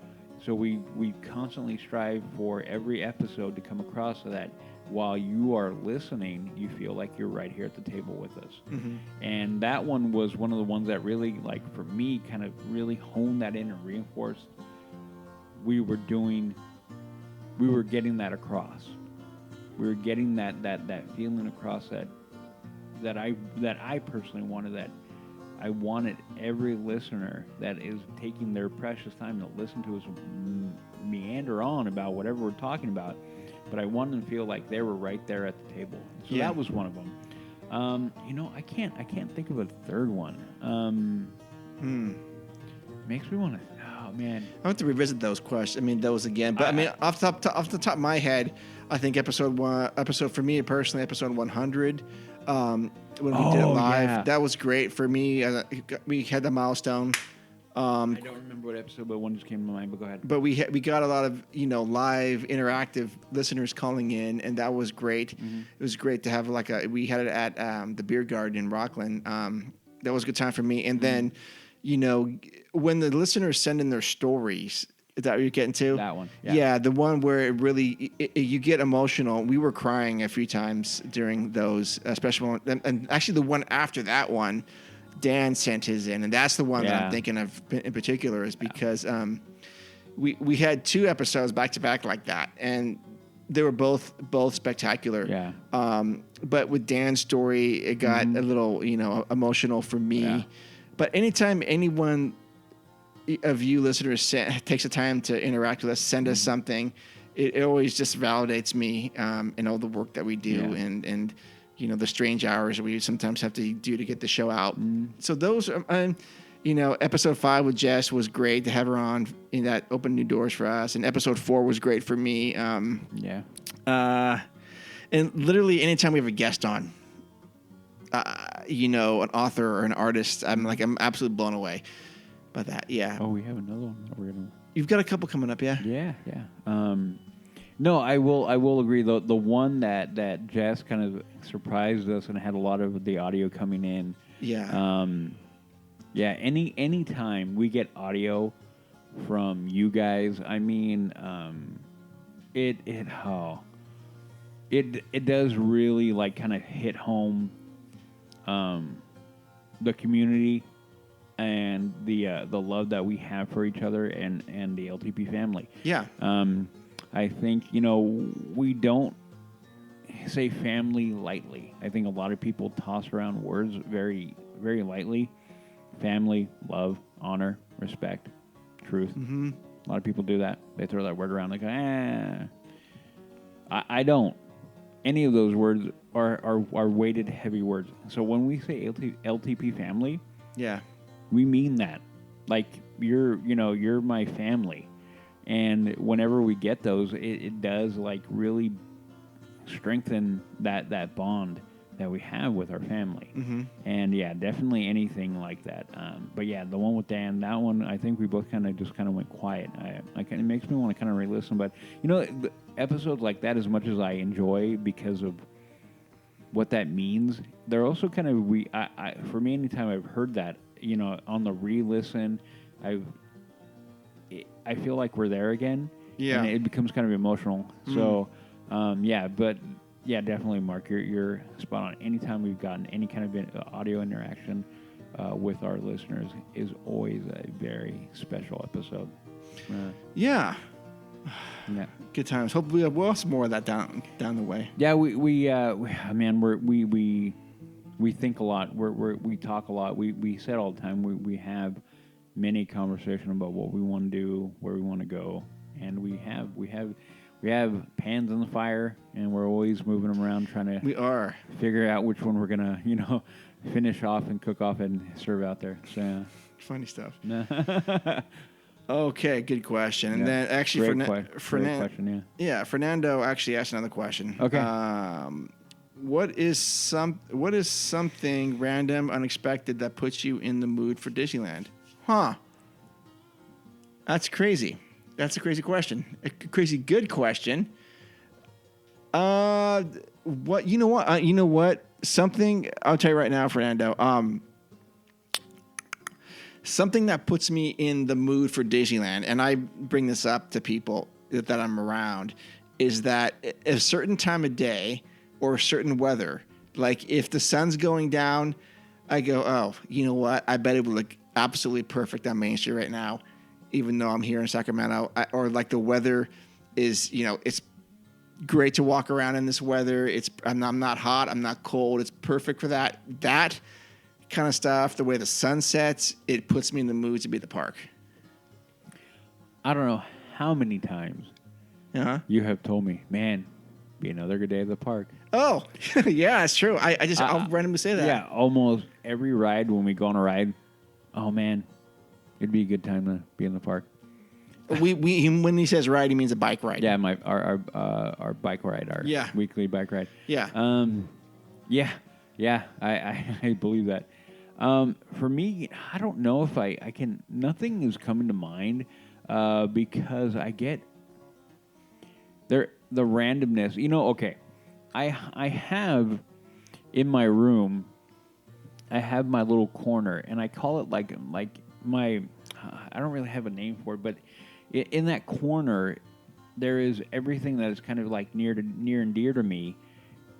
So we constantly strive for every episode to come across so that while you are listening, you feel like you're right here at the table with us. Mm-hmm. And that one was one of the ones that really, like, for me, kind of really honed that in and reinforced we were getting that across. We were getting that feeling across that I personally wanted, that I wanted every listener that is taking their precious time to listen to us meander on about whatever we're talking about, but I wanted them to feel like they were right there at the table. So that was one of them. I can't think of a third one. Makes me want to. Oh man, I have to revisit those questions. I mean, those again. But off the top of my head, I think episode for me personally, episode 100. When we did it live, that was great for me. We had the milestone. I don't remember what episode, but one just came to mind. But go ahead. But we got a lot of live interactive listeners calling in, and that was great. Mm-hmm. It was great to have we had it at the Beer Garden in Rockland. That was a good time for me. And then, when the listeners send in their stories. Is that what you're getting to? That one. Yeah, the one where it really you get emotional. We were crying a few times during those, especially one, and actually the one after that one, Dan sent his in, and that's the one that I'm thinking of in particular, is because we had 2 episodes back to back like that, and they were both spectacular. Yeah. But with Dan's story, it got a little emotional for me. Yeah. But anytime anyone of you listeners takes the time to interact with us, send us something, it always just validates me in all the work that we do and the strange hours we sometimes have to do to get the show out. So those are, episode 5 with Jess was great to have her on, and that opened new doors for us. And episode 4 was great for me. And literally anytime we have a guest on, an author or an artist, I'm absolutely blown away by that. Yeah. Oh, we have another one that we're gonna. You've got a couple coming up, yeah. Yeah. No, I will agree. The one that Jess kind of surprised us and had a lot of the audio coming in. Yeah. Any time we get audio from you guys, I mean, it does really kind of hit home, the community and the love that we have for each other and the LTP family. Yeah. I think, we don't say family lightly. I think a lot of people toss around words very, very lightly. Family, love, honor, respect, truth. Mm-hmm. A lot of people do that. They throw that word around like, I don't. Any of those words are weighted, heavy words. So when we say LTP family, we mean that. Like, you're my family. And whenever we get those, it does really strengthen that bond that we have with our family. Mm-hmm. And definitely anything like that. But the one with Dan, that one, I think we both kind of went quiet. It makes me want to kind of re-listen. But the episodes like that, as much as I enjoy because of what that means, they're also kind of for me, anytime I've heard that, on the re-listen, I feel like we're there again. Yeah. And it becomes kind of emotional. So, definitely, Mark, you're spot on. Anytime we've gotten any kind of audio interaction with our listeners is always a very special episode. Yeah. Good times. Hopefully we'll have some more of that down the way. Yeah, we think a lot. We talk a lot. We said all the time. We have many conversations about what we want to do, where we want to go, and we have pans in the fire, and we're always moving them around, trying to figure out which one we're gonna finish off and cook off and serve out there. So funny stuff. Okay, good question. And then actually, great question. Yeah, Fernando actually asked another question. Okay. What is something random, unexpected that puts you in the mood for Disneyland? Huh. That's crazy. That's a crazy question. A crazy good question. What? You know what? You know what? Something I'll tell you right now, Fernando. Something that puts me in the mood for Disneyland, and I bring this up to people that I'm around, is that at a certain time of day or certain weather, like if the sun's going down, I go, oh, you know what? I bet it would look absolutely perfect on Main Street right now, even though I'm here in Sacramento. Or like the weather is, it's great to walk around in this weather. I'm not hot. I'm not cold. It's perfect for that. That kind of stuff, the way the sun sets, it puts me in the mood to be at the park. I don't know how many times you have told me, man, be another good day at the park. Oh, yeah, that's true. I'll randomly say that. Yeah, almost every ride when we go on a ride, oh man, it'd be a good time to be in the park. When he says ride, he means a bike ride. Yeah, our bike ride, our weekly bike ride. Yeah. I believe that. For me, I don't know if I can. Nothing is coming to mind because I get the randomness. Okay, I have in my room, I have my little corner, and I call it like my. I don't really have a name for it, but in that corner, there is everything that is kind of like near and dear to me,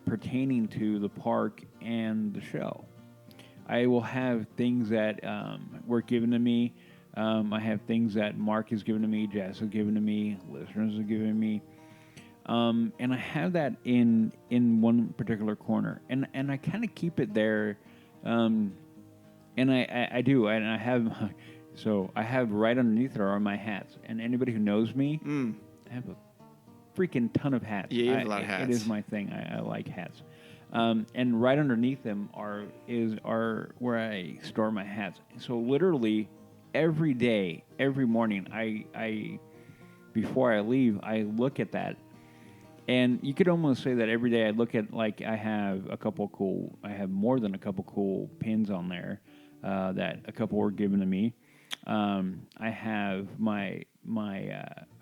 pertaining to the park and the show. I will have things that were given to me. I have things that Mark has given to me, Jess has given to me, listeners have given me. And I have that in one particular corner. And I kind of keep it there. And I do. And I have... So I have right underneath there are my hats. And anybody who knows me, I have a freaking ton of hats. Yeah, you have a lot of hats. It is my thing. I like hats. And right underneath them are where I store my hats. So literally every day, every morning, I before I leave, I look at that. And you could almost say that every day I look at, like, I have more than a couple cool pins on there that a couple were given to me. I have I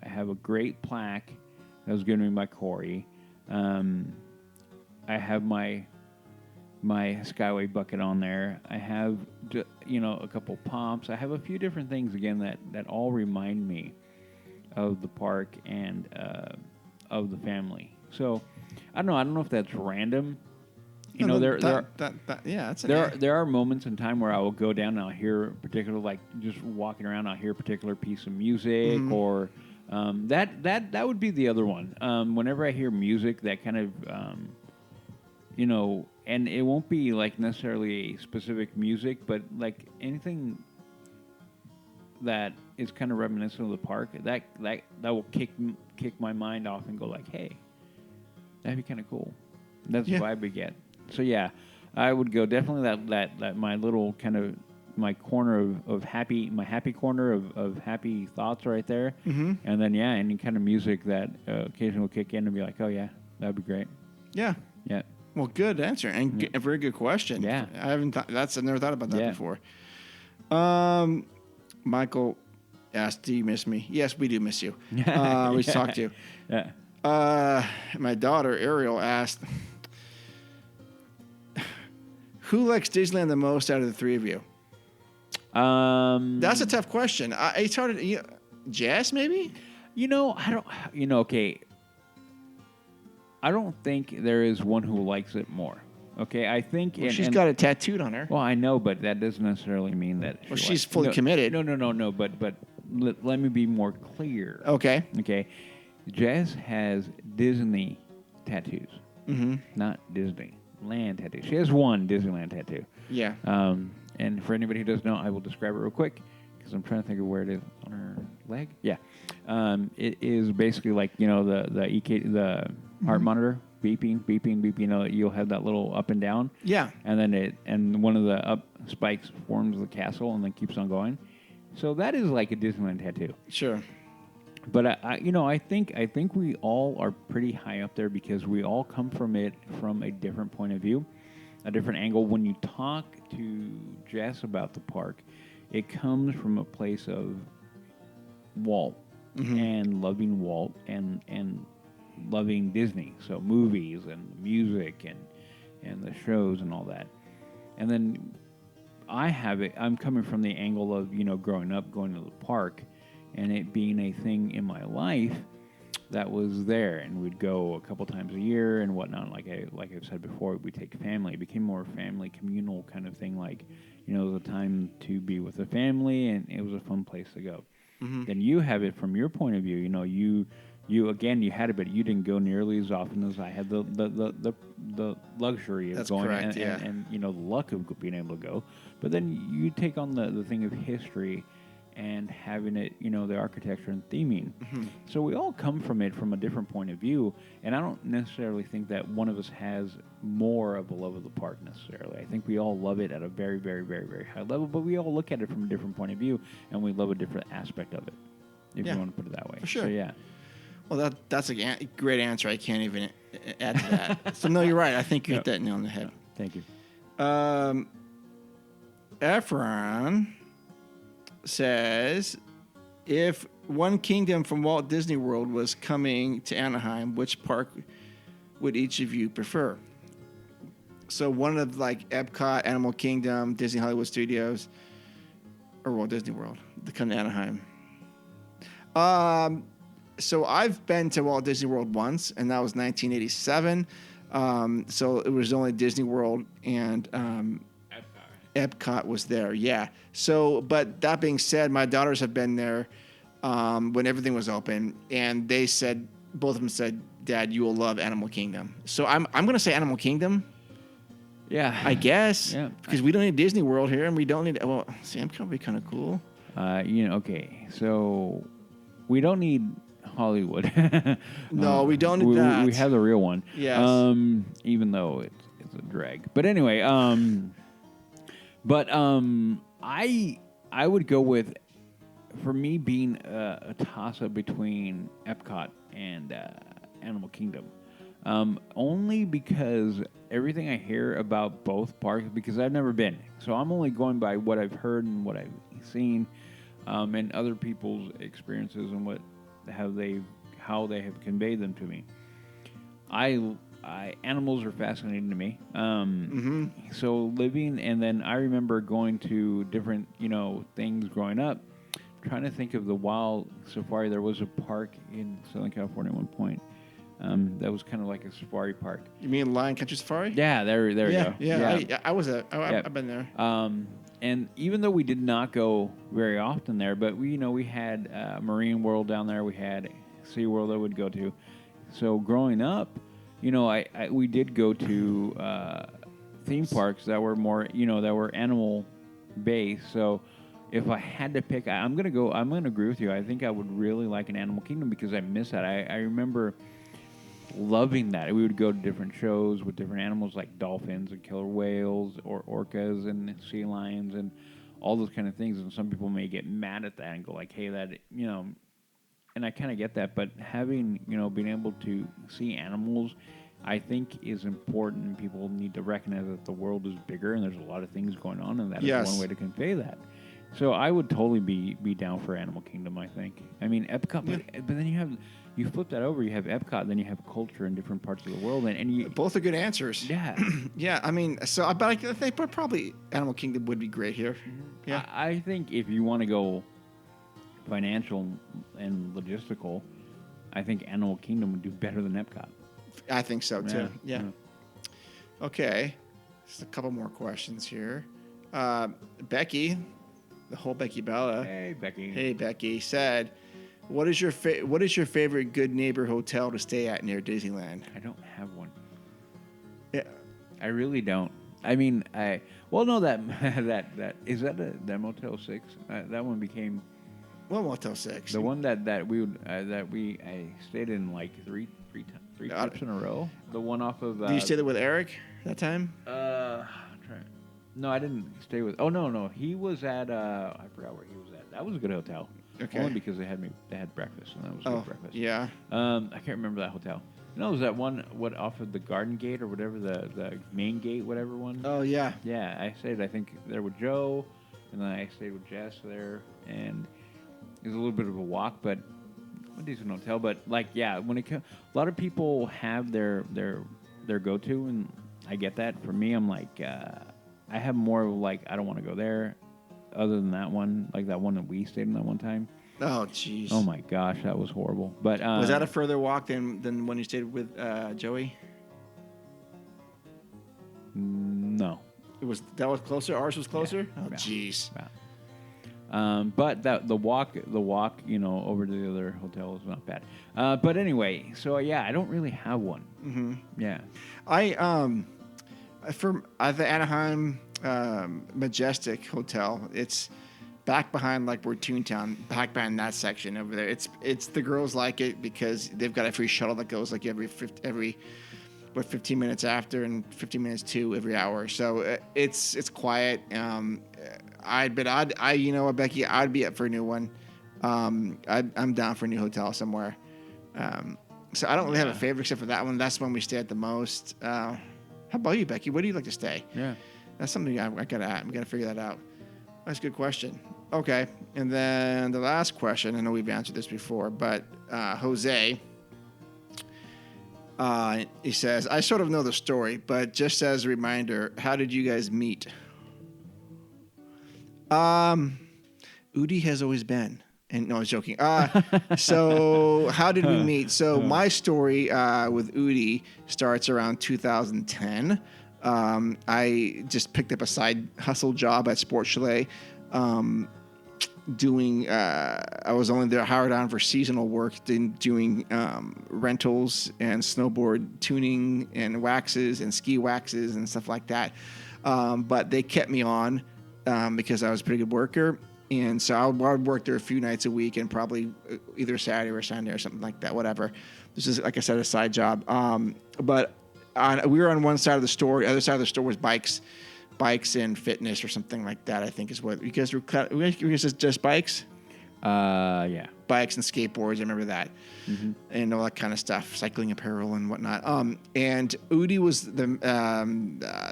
have a great plaque that was given to me by Corey. I have my Skyway bucket on there. I have a couple pomps. I have a few different things again that all remind me of the park and of the family. So I don't know if that's random. There are moments in time where I will go down and I'll hear particular, like just walking around, I'll hear a particular piece of music or that would be the other one. Whenever I hear music that kind of and it won't be like necessarily a specific music, but like anything that is kind of reminiscent of the park, that will kick my mind off and go like, hey, that'd be kind of cool. That's the vibe we get. So yeah, I would go definitely that my little kind of my corner of happy, my happy corner of happy thoughts right there. Mm-hmm. And then any kind of music that occasionally will kick in and be like, oh yeah, that'd be great. Yeah. Yeah. Well, good answer and a very good question. Yeah. I've never thought about that before. Michael asked, "Do you miss me?" Yes, we do miss you. We talked to you. Yeah. My daughter Ariel asked, "Who likes Disneyland the most out of the three of you?" That's a tough question. It's hard to, Jess, maybe. Okay. I don't think there is one who likes it more. Okay, I think she's got it tattooed on her. Well, I know, but that doesn't necessarily mean that. She's fully committed. No. But let me be more clear. Okay. Jess has Disney tattoos, not Disneyland tattoos. She has one Disneyland tattoo. Yeah. And for anybody who doesn't know, I will describe it real quick because I'm trying to think of where it is on her leg. Yeah. It is basically like the heart monitor. Beeping. You'll have that little up and down. Yeah. And then one of the up spikes forms the castle and then keeps on going. So that is like a Disneyland tattoo. Sure. But I think we all are pretty high up there because we all come from it from a different point of view, a different angle. When you talk to Jess about the park, it comes from a place of Walt and loving Walt and loving Disney, so movies and music and the shows and all that. And then I'm coming from the angle of, growing up, going to the park, and it being a thing in my life that was there, and we'd go a couple times a year and whatnot. Like I've said before, we take family. It became more family, communal kind of thing. Like, the time to be with the family, and it was a fun place to go. Then you have it from your point of view. You again, you had it, but you didn't go nearly as often as I had the luxury of That's going correct, and the luck of being able to go. But then you take on the thing of history and having it, the architecture and theming. So we all come from it from a different point of view, and I don't necessarily think that one of us has more of a love of the park necessarily. I think we all love it at a very, very, very, very high level, but we all look at it from a different point of view, and we love a different aspect of it, if you want to put it that way. For sure. So, yeah. Well, that's a great answer. I can't even add to that. So, no, you're right. I think you hit that nail on the head. Thank you. Efron says, if One Kingdom from Walt Disney World was coming to Anaheim, which park would each of you prefer? So one of like Epcot, Animal Kingdom, Disney Hollywood Studios, or Walt Disney World to come to Anaheim. So I've been to Walt Disney World once, and that was 1987. So it was only Disney World and Epcot was there, yeah. So, but that being said, my daughters have been there when everything was open, and they said, both of them said, "Dad, you will love Animal Kingdom." So I'm going to say Animal Kingdom. Yeah, I guess. Yeah, because we don't need Disney World here, and we don't need. Well, Epcot would be kind of cool. Okay, so we don't need Hollywood. No, we don't need that. We have the real one. Yes. Even though it's a drag. But anyway, I would go with, for me, being a toss-up between Epcot and Animal Kingdom. Only because everything I hear about both parks, because I've never been, so I'm only going by what I've heard and what I've seen, and other people's experiences and how they have conveyed them to me. Animals are fascinating to me. So living, and then I remember going to different, things growing up. Trying to think of the wild safari. There was a park in Southern California at one point that was kind of like a safari park. You mean Lion Country Safari? Yeah, there we go. Yeah. I've been there. And even though we did not go very often there, but we had Marine World down there. We had SeaWorld I would go to. So growing up, we did go to theme parks that were more, that were animal based. So if I had to pick, I'm going to agree with you. I think I would really like an Animal Kingdom because I miss that. I remember loving that. We would go to different shows with different animals like dolphins and killer whales or orcas and sea lions and all those kind of things. And some people may get mad at that and go like, hey, that, and I kind of get that. But having, being able to see animals, I think is important. People need to recognize that the world is bigger and there's a lot of things going on, and that is one way to convey that. So I would totally be down for Animal Kingdom, I think. I mean, Epcot, but then you flip that over, you have Epcot, then you have culture in different parts of the world. And you, both are good answers. Yeah. Yeah, I mean, but I think probably Animal Kingdom would be great here. Yeah. I think if you want to go financial and logistical, I think Animal Kingdom would do better than Epcot. I think so, too. Yeah. Okay. Just a couple more questions here. Becky, the whole Becky Bella. Hey, Becky. Hey, Becky said, what is your favorite good neighbor hotel to stay at near Disneyland? I don't have one. Yeah. I really don't. I mean, that is that Motel 6? That one became. Well, Motel 6. The one that I stayed in like three trips in a row. The one off of. Did you stay there with Eric that time? No, I didn't stay with. Oh no, he was at. I forgot where he was at. that was a good hotel. Okay. Only because they had breakfast, and that was a good breakfast. Yeah. I can't remember that hotel. No, it was that one, off of the Garden Gate or whatever, the main gate, whatever one. Oh, yeah. Yeah, I stayed, I think, there with Joe, and then I stayed with Jess there, and it was a little bit of a walk, but a decent hotel. But, like, yeah, when it comes, a lot of people have their go-to, and I get that. For me, I'm like, I have more of, like, I don't want to go there, other than that one, like that one that we stayed in that one time. Oh, jeez. Oh, my gosh, that was horrible. But was that a further walk than when you stayed with Joey? No. That was closer? Ours was closer? Yeah. Oh, jeez. Yeah. But the walk, over to the other hotel was not bad. But anyway, so yeah, I don't really have one. Mm-hmm. Yeah. At the Anaheim Majestic Hotel, it's back behind like where Toontown, back behind that section over there. It's the girls like it because they've got a free shuttle that goes like every 15 minutes after and 15 minutes to every hour. So it's quiet. Becky, I'd be up for a new one. I'm down for a new hotel somewhere. So I don't really have a favorite except for that one. That's when we stay at the most. How about you, Becky? Where do you like to stay? Yeah. That's something I'm gotta figure that out. That's a good question. Okay, and then the last question. I know we've answered this before, but Jose, he says, I sort of know the story, but just as a reminder, how did you guys meet? Udi has always been. And no, I was joking. So how did we meet? So my story with Udi starts around 2010. I just picked up a side hustle job at Sports Chalet. I was only there hired on for seasonal work, doing rentals and snowboard tuning and waxes and ski waxes and stuff like that. But they kept me on because I was a pretty good worker. And so I would work there a few nights a week and probably either Saturday or Sunday or something like that, whatever. This is, like I said, a side job. But we were on one side of the store. The other side of the store was bikes and fitness or something like that, I think is what you guys were. You guys just bikes? Yeah. Bikes and skateboards. I remember that. Mm-hmm. And all that kind of stuff, cycling apparel and whatnot. And Udi was the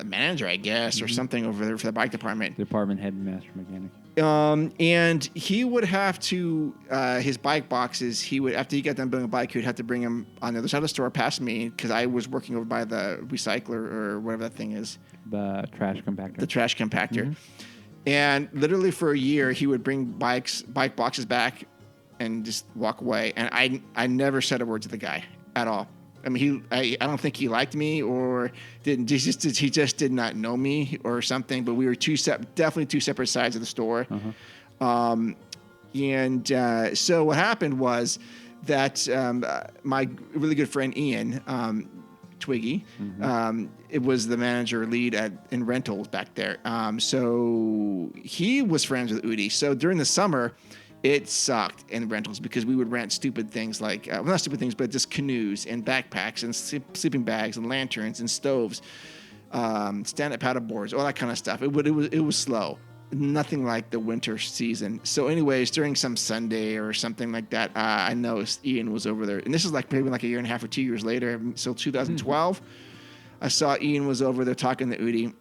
manager, I guess, or something over there for the bike department. Department head master mechanic. And he would have to, his bike boxes, after he got done building a bike, he would have to bring them on the other side of the store past me because I was working over by the recycler or whatever that thing is. The trash compactor. The trash compactor. Mm-hmm. And literally for a year, he would bring bike boxes back and just walk away. And I never said a word to the guy at all. I mean, I don't think he liked me or didn't. He just did not know me or something. But we were definitely two separate sides of the store. Uh-huh. So what happened was that my really good friend Ian Twiggy, it was the manager lead in rentals back there. So he was friends with Udi. So during the summer, it sucked in rentals because we would rent stupid things like, not stupid things, but just canoes and backpacks and sleeping bags and lanterns and stoves, stand-up paddle boards, all that kind of stuff. It was slow. Nothing like the winter season. So anyways, during some Sunday or something like that, I noticed Ian was over there. And this is like maybe like a year and a half or 2 years later. So 2012, I saw Ian was over there talking to Udi.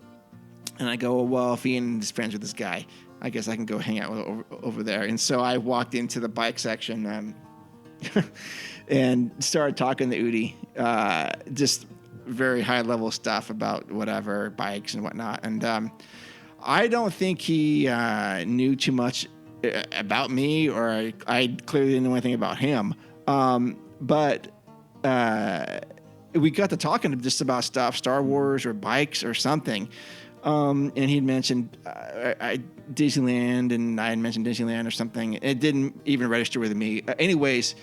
And I go, well, if Ian is friends with this guy, I guess I can go hang out over there. And so I walked into the bike section and started talking to Udi, just very high level stuff about whatever, bikes and whatnot. And I don't think he knew too much about me, or I clearly didn't know anything about him. But we got to talking just about stuff, Star Wars or bikes or something. And he'd mentioned Disneyland, and I had mentioned Disneyland or something. It didn't even register with me. Anyways,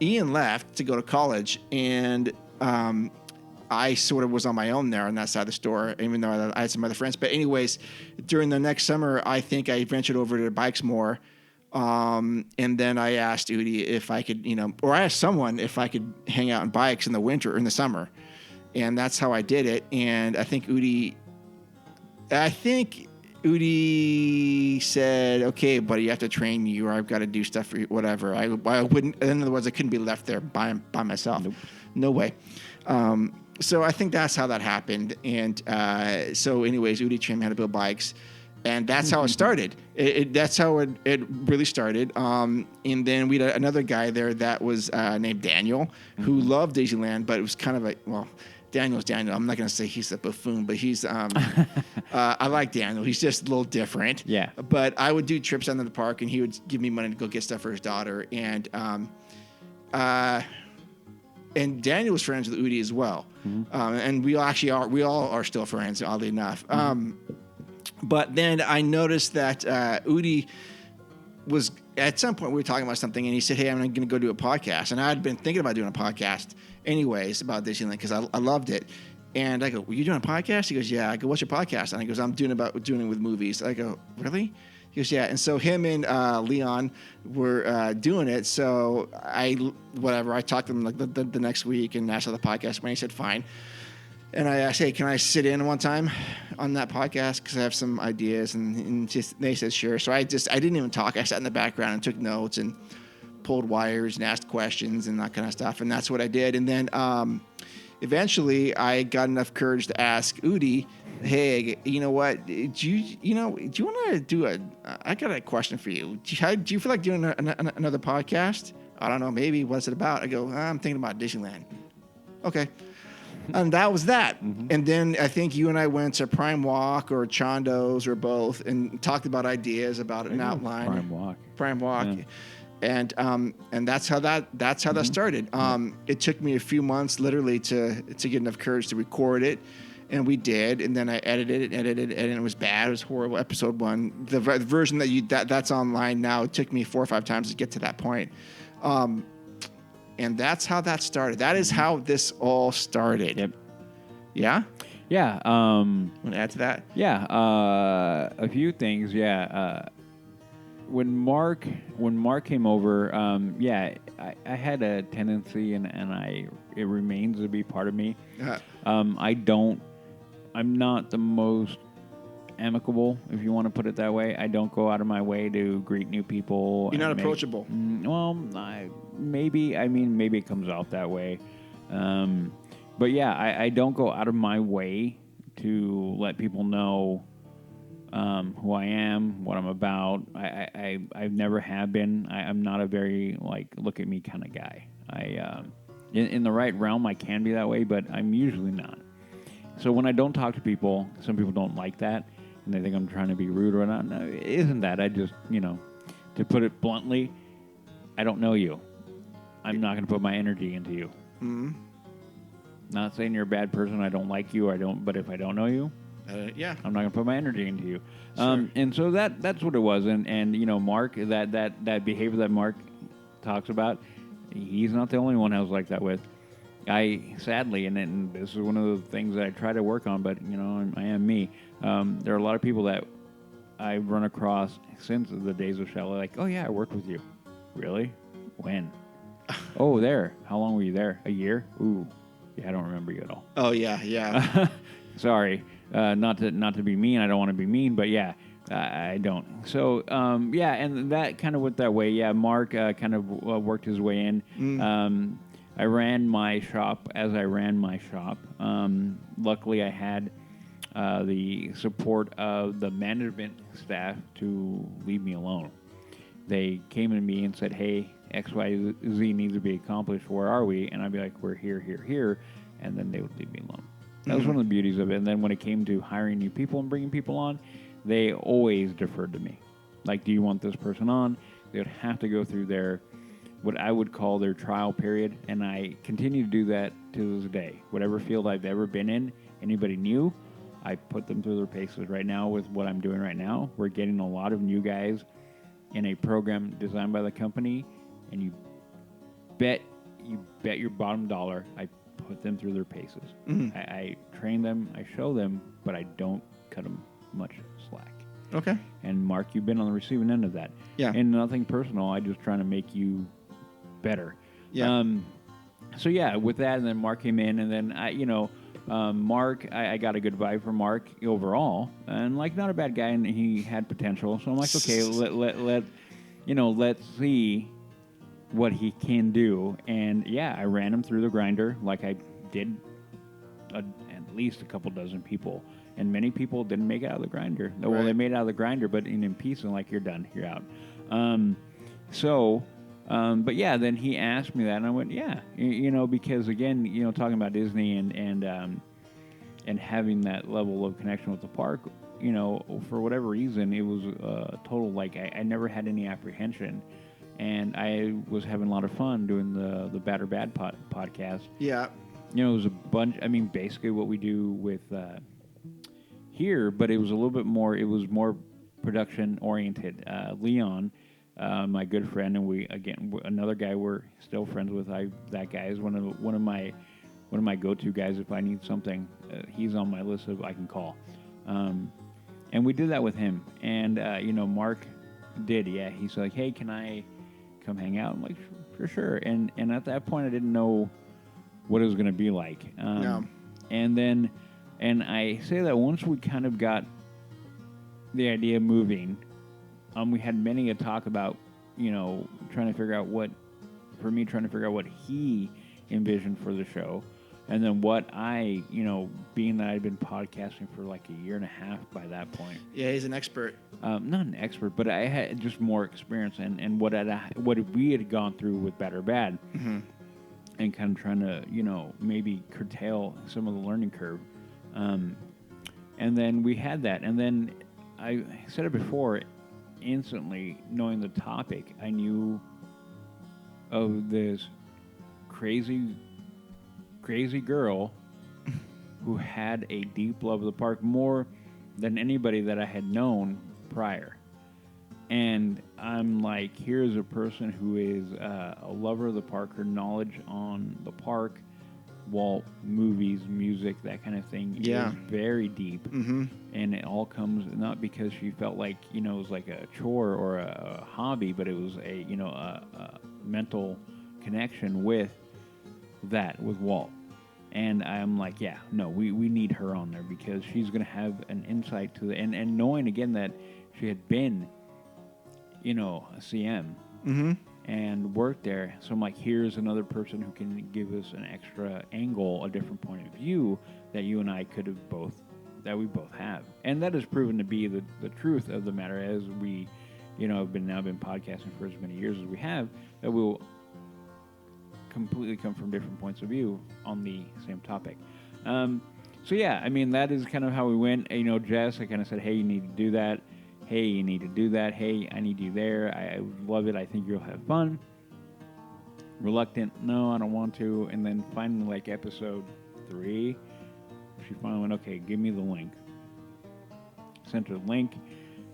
Ian left to go to college, and I sort of was on my own there on that side of the store, even though I had some other friends. But anyways, during the next summer, I think I ventured over to bikes more. And then I asked Udi if I could, or I asked someone if I could hang out on bikes in the winter or in the summer. And that's how I did it. And I think Udi... Udi said, "Okay, buddy, you have to train you, or I've got to do stuff for you, whatever." I wouldn't. In other words, I couldn't be left there by myself. Nope. No way. So I think that's how that happened. And so, anyways, Udi trained me how to build bikes, and that's how it started. That's how it really started. And then we had another guy there that was named Daniel, who loved Disneyland, but it was kind of like, well, Daniel's Daniel. I'm not going to say he's a buffoon, but he's, I like Daniel. He's just a little different. Yeah. But I would do trips down to the park, and he would give me money to go get stuff for his daughter. And Daniel was friends with Udi as well. Mm-hmm. And we all are still friends, oddly enough. But then I noticed that Udi was, at some point we were talking about something, and he said, "Hey, I'm going to go do a podcast." And I had been thinking about doing a podcast anyways about Disneyland because I loved it. And I go, "Well, you doing a podcast?" He goes, "Yeah." I go, "What's your podcast?" And he goes, "I'm doing it with movies." I go, "Really?" He goes, "Yeah." And so him and Leon were doing it. So I talked to him like the next week and asked how the podcast went. He said, "Fine." And I asked, "Hey, can I sit in one time on that podcast? Because I have some ideas." And they said, "Sure." So I didn't even talk. I sat in the background and took notes and pulled wires and asked questions and that kind of stuff. And that's what I did. And then eventually I got enough courage to ask Udi, "Hey, you know what? Do you want to do I got a question for you. Do you feel like doing another podcast?" "I don't know, maybe. What's it about?" I go, "I'm thinking about Disneyland." "Okay." And that was that. Mm-hmm. And then I think you and I went to Prime Walk or Chando's or both and talked about ideas about an outline. Prime Walk. Yeah. And that's how that started. It took me a few months literally to get enough courage to record it. And we did. And then I edited it, and it was bad. It was horrible. Episode 1. The version that's online now, it took me 4 or 5 times to get to that point. And that's how that started. That is how this all started. Yep. Yeah? Yeah. Want to add to that? Yeah. A few things. Yeah. When Mark came over, I had a tendency, and it remains to be part of me. I'm not the most amicable, if you want to put it that way. I don't go out of my way to greet new people. You're not approachable. Maybe it comes out that way. But yeah, I don't go out of my way to let people know who I am, what I'm about. I've never have been. I'm not a very look at me kind of guy. In the right realm, I can be that way, but I'm usually not. So when I don't talk to people, some people don't like that, and they think I'm trying to be rude or not. No, it isn't that. I just, to put it bluntly, I don't know you. I'm not going to put my energy into you. Mm-hmm. Not saying you're a bad person. I don't like you. But if I don't know you, I'm not going to put my energy into you. Sure. And so that's what it was. And Mark, that behavior that Mark talks about, he's not the only one I was like that with. Sadly, and this is one of the things that I try to work on, but I am me. There are a lot of people that I've run across since the days of Shelley, like, "Oh yeah, I worked with you." "Really? When?" "Oh, there. How long were you there? A year?" "Ooh, yeah, I don't remember you at all." "Oh yeah." Sorry, not to be mean. I don't want to be mean, but yeah, I don't. So and that kind of went that way. Yeah, Mark kind of worked his way in. I ran my shop as I ran my shop. Luckily, I had the support of the management staff to leave me alone. They came to me and said, "Hey, X, Y, Z needs to be accomplished. Where are we?" And I'd be like, "We're here, here, here." And then they would leave me alone. That was one of the beauties of it. And then when it came to hiring new people and bringing people on, they always deferred to me. Like, "Do you want this person on?" They would have to go through what I would call their trial period, and I continue to do that to this day. Whatever field I've ever been in, anybody new, I put them through their paces. Right now, with what I'm doing right now, we're getting a lot of new guys in a program designed by the company, and you bet your bottom dollar I put them through their paces. Mm-hmm. I train them, I show them, but I don't cut them much slack. Okay. And Mark, you've been on the receiving end of that. Yeah. And nothing personal. I just trying to make you better. Yeah. So yeah, with that, and then Mark came in, and then Mark, I got a good vibe from Mark overall, and like not a bad guy, and he had potential. So I'm like, okay, let's see what he can do. And yeah, I ran him through the grinder like I did at least a couple dozen people, and many people didn't make it out of the grinder. Well, Right. they made it out of the grinder, but in peace, and like, you're done, you're out. But yeah, then he asked me that, and I went, yeah, because again, talking about Disney and having that level of connection with the park, for whatever reason, it was total, like, I never had any apprehension, and I was having a lot of fun doing the Bad or Bad podcast. Yeah. It was a bunch, basically what we do with here, but it was a little bit more, it was more production oriented. Leon, my good friend, and another guy we're still friends with. That guy is one of my go-to guys if I need something. He's on my list of I can call, and we did that with him. And Mark did. Yeah, he's like, hey, can I come hang out? I'm like, for sure. And at that point, I didn't know what it was going to be like. No. And I say that once we kind of got the idea moving. We had many a talk about, trying to figure out what he envisioned for the show. And then what I, being that I'd been podcasting for like a year and a half by that point. Yeah, he's an expert. Not an expert, but I had just more experience and what we had gone through with Bad or Bad. Mm-hmm. And kind of trying to, maybe curtail some of the learning curve. And then we had that. And then I said it before, instantly knowing the topic, I knew of this crazy girl who had a deep love of the park more than anybody that I had known prior. And I'm like, here's a person who is a lover of the park. Her knowledge on the park, Walt, movies, music, that kind of thing is very deep. Mm-hmm. And it all comes not because she felt like, it was like a chore or a hobby, but it was a mental connection with Walt. And I'm like, yeah, no, we need her on there because she's going to have an insight to and knowing again that she had been, a CM and worked there. So I'm like, here's another person who can give us an extra angle, a different point of view that you and I could have we both have. And that has proven to be the truth of the matter as we, have been podcasting for as many years as we have, that we'll completely come from different points of view on the same topic. So yeah, that is kind of how we went. Jess, I kind of said, hey, you need to do that. Hey, you need to do that. Hey, I need you there. I love it. I think you'll have fun. Reluctant, no, I don't want to. And then finally, like episode 3, she finally went, okay, give me the link. Sent her the link.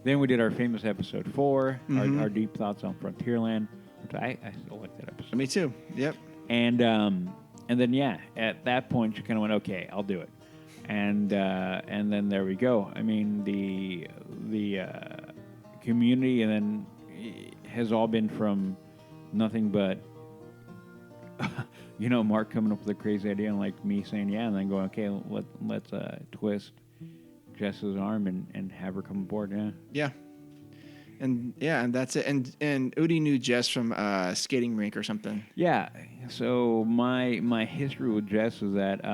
Then we did our famous episode 4, our deep thoughts on Frontierland, which I still like that episode. Me too. Yep. And then yeah, at that point she kind of went, okay, I'll do it. And then there we go. The community and then has all been from nothing but Mark coming up with a crazy idea and like me saying yeah, and then going, okay, let's twist Jess's arm and have her come aboard. Yeah. And that's it. And Udi knew Jess from skating rink or something. Yeah. So my history with Jess is that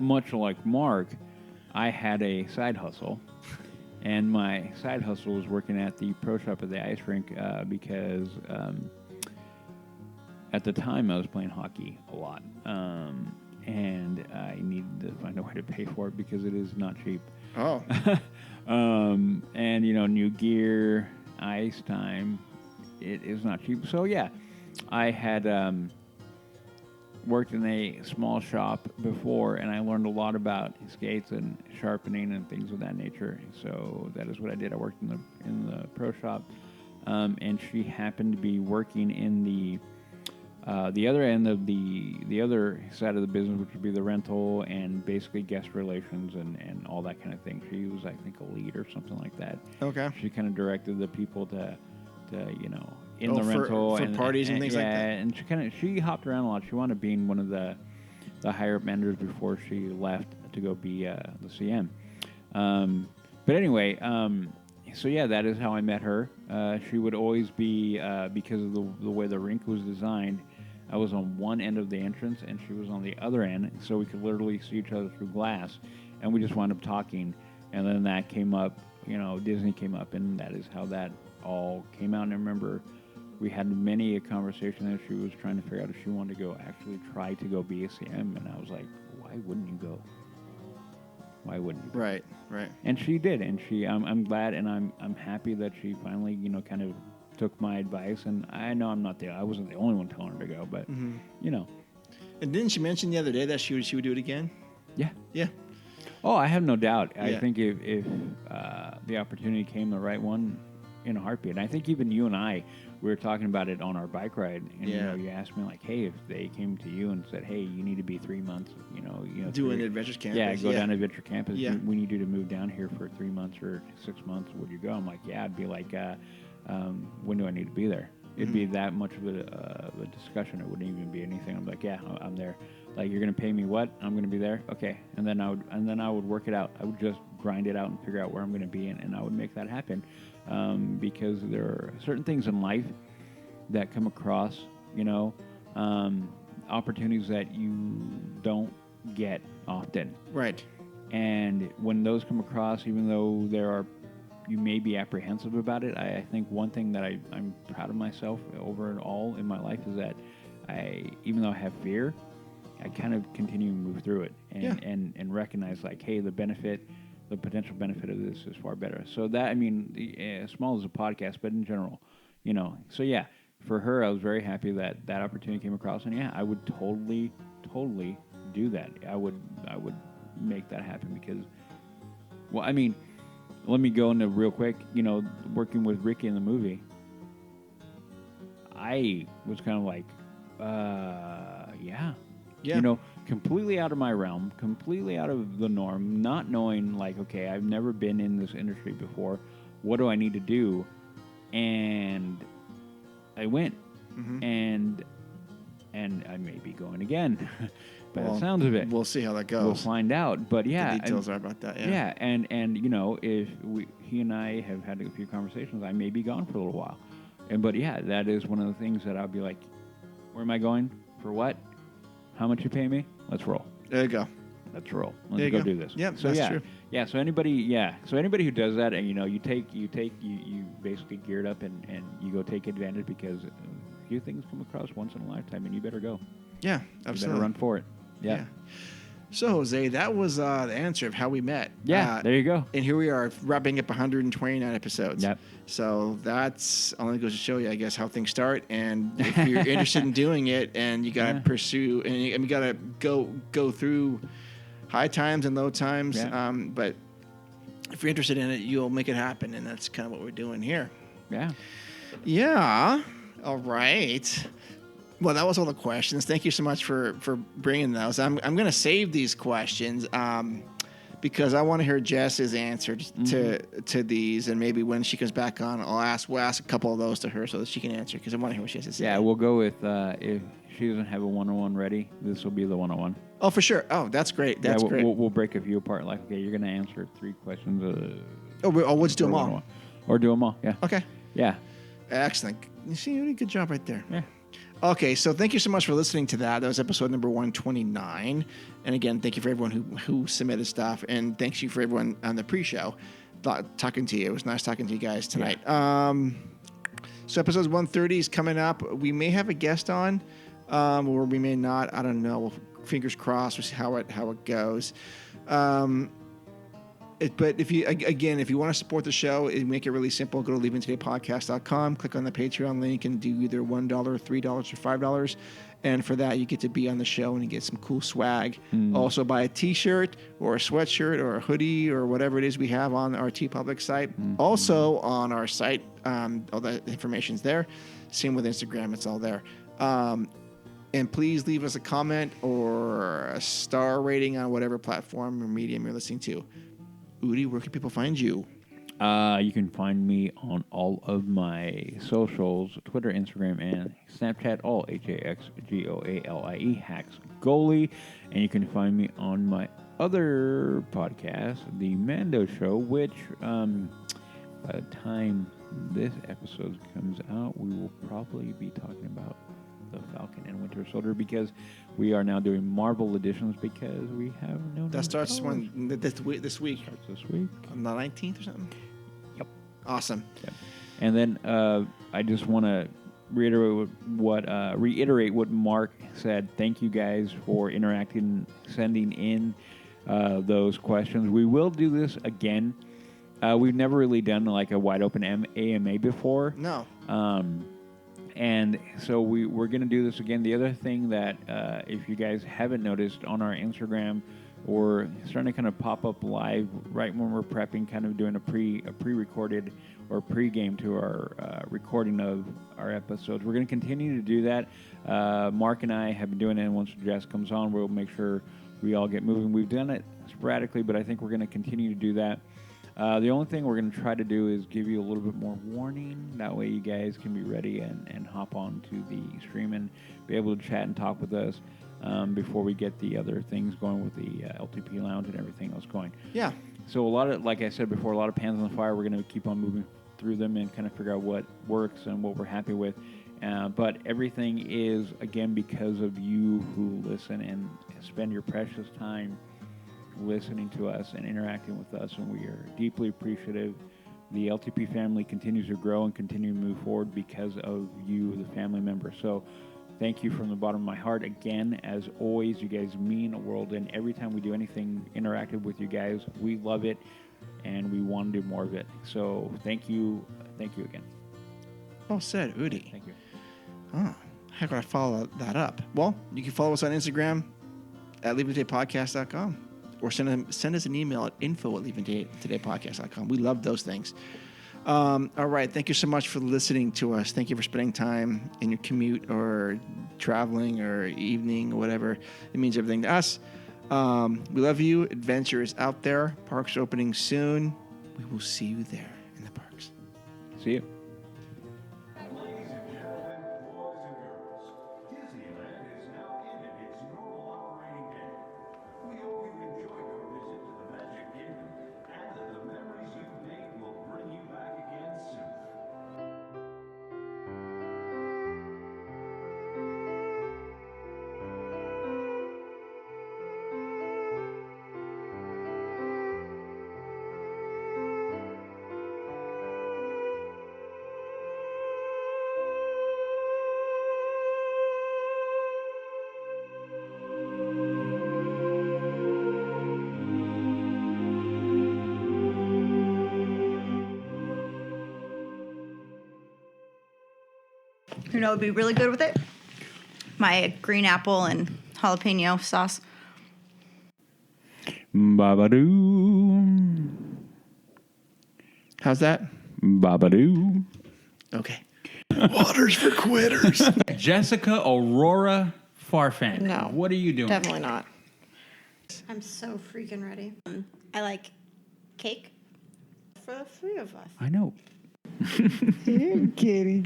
much like Mark, I had a side hustle, and my side hustle was working at the pro shop at the ice rink because at the time I was playing hockey a lot, and I needed to find a way to pay for it because it is not cheap. Oh. And new gear, ice time, it is not cheap. So yeah, I had worked in a small shop before, and I learned a lot about skates and sharpening and things of that nature. So that is what I did. I worked in the pro shop, and she happened to be working in the other end of the other side of the business, which would be the rental and basically guest relations and all that kind of thing. She was, I think, a lead or something like that. Okay. She kind of directed the people to in the rental for parties and things like that. And she hopped around a lot. She wound up being one of the the higher up managers before she left to go be the CM. But anyway, so yeah, that is how I met her. She would always be, because of the way the rink was designed, I was on one end of the entrance and she was on the other end, so we could literally see each other through glass, and we just wound up talking. And then that came up, Disney came up, and that is how that all came out. And I remember we had many a conversation that she was trying to figure out if she wanted to actually try to go be a CM, and I was like, why wouldn't you go? Why wouldn't you? Right. And she did, and I'm glad, and I'm happy that she finally, kind of took my advice. And I know I wasn't the only one telling her to go, but Mm-hmm. And didn't she mention the other day that she would do it again? Yeah. Yeah. Oh, I have no doubt. Yeah. I think if the opportunity came, the right one, in a heartbeat. And I think even you and I, we were talking about it on our bike ride, and you asked me like, hey, if they came to you and said, hey, you need to be 3 months, doing Adventure Campus. Yeah, go down to Adventure Campus. Yeah. We need you to move down here for 3 months or 6 months. Would you go? I'm like, yeah. I'd be like, when do I need to be there? It'd be that much of a discussion. It wouldn't even be anything. I'm like, yeah, I'm there. Like, you're gonna pay me what? I'm gonna be there. Okay, and then I would work it out. I would just grind it out and figure out where I'm gonna be, and I would make that happen. Because there are certain things in life that come across, opportunities that you don't get often. Right. And when those come across, even though you may be apprehensive about it, I think one thing that I'm proud of myself over and all in my life is that even though I have fear, I kind of continue to move through it and recognize like, hey, the potential benefit of this is far better. So that, small as a podcast, but in general, So yeah, for her, I was very happy that opportunity came across, and yeah, I would totally do that. I would make that happen because, let me go into real quick. Working with Ricky in the movie, I was kind of like, yeah. Completely out of my realm, completely out of the norm, not knowing, like, okay, I've never been in this industry before. What do I need to do? And I went, and I may be going again, by the sounds of it. We'll see how that goes. We'll find out. But yeah, the details are about that. Yeah. Yeah, and if he and I have had a few conversations, I may be gone for a little while. But yeah, that is one of the things that I'll be like, where am I going? For what? How much you pay me? Let's roll. There you go. Let's roll. Let's go do this. Yep, so that's true. Yeah. So anybody who does that, and you basically geared up and you go take advantage, because a few things come across once in a lifetime, and you better go. Yeah, absolutely. You better run for it. Yeah. So, Jose, that was the answer of how we met. Yeah, there you go. And here we are, wrapping up 129 episodes. Yep. So that's only goes to show you, I guess, how things start. And if you're interested in doing it, and you got to pursue, and you got to go through high times and low times. Yeah. But if you're interested in it, you'll make it happen. And that's kind of what we're doing here. Yeah. Yeah. All right. Well, that was all the questions. Thank you so much for bringing those. I'm going to save these questions because I want to hear Jess's answer to these, and maybe when she comes back on, we'll ask a couple of those to her so that she can answer, because I want to hear what she has to say. Yeah, we'll go with if she doesn't have a one-on-one ready, this will be the one-on-one. Oh, for sure. Oh, that's great. That's great. We'll break a few apart. Like, okay, you're going to answer 3 questions. We'll just do them all. Or do them all. Yeah. Okay. Yeah. Excellent. You see, you did a good job right there. Yeah. Okay, so thank you so much for listening to that. That was episode number 129. And again, thank you for everyone who submitted stuff. And thanks you for everyone on the pre-show talking to you. It was nice talking to you guys tonight. Yeah. So episode 130 is coming up. We may have a guest on, or we may not. I don't know. Fingers crossed. We'll see how it goes. But if you want to support the show, make it really simple. Go to leavingtodaypodcast.com, click on the Patreon link, and do either $1, $3, or $5. And for that, you get to be on the show and you get some cool swag. Also, buy a T-shirt or a sweatshirt or a hoodie or whatever it is we have on our TeePublic site. Also on our site, all the information's there. Same with Instagram; it's all there. And please leave us a comment or a star rating on whatever platform or medium you're listening to. Udi, where can people find you? You can find me on all of my socials, Twitter, Instagram, and Snapchat, all HAXGOALIE, Hacks Goalie. And you can find me on my other podcast, The Mando Show, which by the time this episode comes out, we will probably be talking about the Falcon and Winter Soldier, because we are now doing Marvel editions because we have no. That starts this week. Starts this week on the 19th or something. Yep. Awesome. Yep. And then I just want to reiterate what Mark said. Thank you guys for interacting, sending in those questions. We will do this again. We've never really done like a wide open AMA before. No. And so we're going to do this again. The other thing that, if you guys haven't noticed on our Instagram, we're starting to kind of pop up live right when we're prepping, kind of doing a pre-recorded or pre-game to our recording of our episodes. We're going to continue to do that. Mark and I have been doing it, and once Jess comes on, we'll make sure we all get moving. We've done it sporadically, but I think we're going to continue to do that. The only thing we're going to try to do is give you a little bit more warning. That way you guys can be ready and hop on to the stream and be able to chat and talk with us before we get the other things going with the LTP Lounge and everything else going. Yeah. So a lot of, like I said before, a lot of pans on the fire. We're going to keep on moving through them and kind of figure out what works and what we're happy with. But everything is, again, because of you who listen and spend your precious time listening to us and interacting with us, and we are deeply appreciative. The LTP family continues to grow and continue to move forward because of you, the family members. So thank you from the bottom of my heart. Again, as always, you guys mean the world, and every time we do anything interactive with you guys, we love it, and we want to do more of it. So thank you again. Well said, Udi. Thank you. Oh, how can I follow that up? Well, you can follow us on Instagram at leavingtodaypodcast.com. Or send us an email at info@leavingtodaypodcast.com. We love those things. All right. Thank you so much for listening to us. Thank you for spending time in your commute or traveling or evening or whatever. It means everything to us. We love you. Adventure is out there. Parks opening soon. We will see you there in the parks. See you. Ladies and gentlemen, boys and girls, Disneyland is now in its normal operating day. We hope you enjoy your visit to the Magic Kingdom and that the memories you've made will bring you back again soon. You know, it would be really good with it. My green apple and jalapeno sauce. Babadoo. How's that? Babadoo. Okay. Water's for quitters. Jessica Aurora Farfan. No. What are you doing? Definitely not. I'm so freaking ready. I like cake for the three of us. I know. Kitty.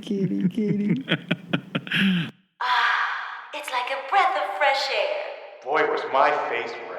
It's like a breath of fresh air. Boy, was my face red.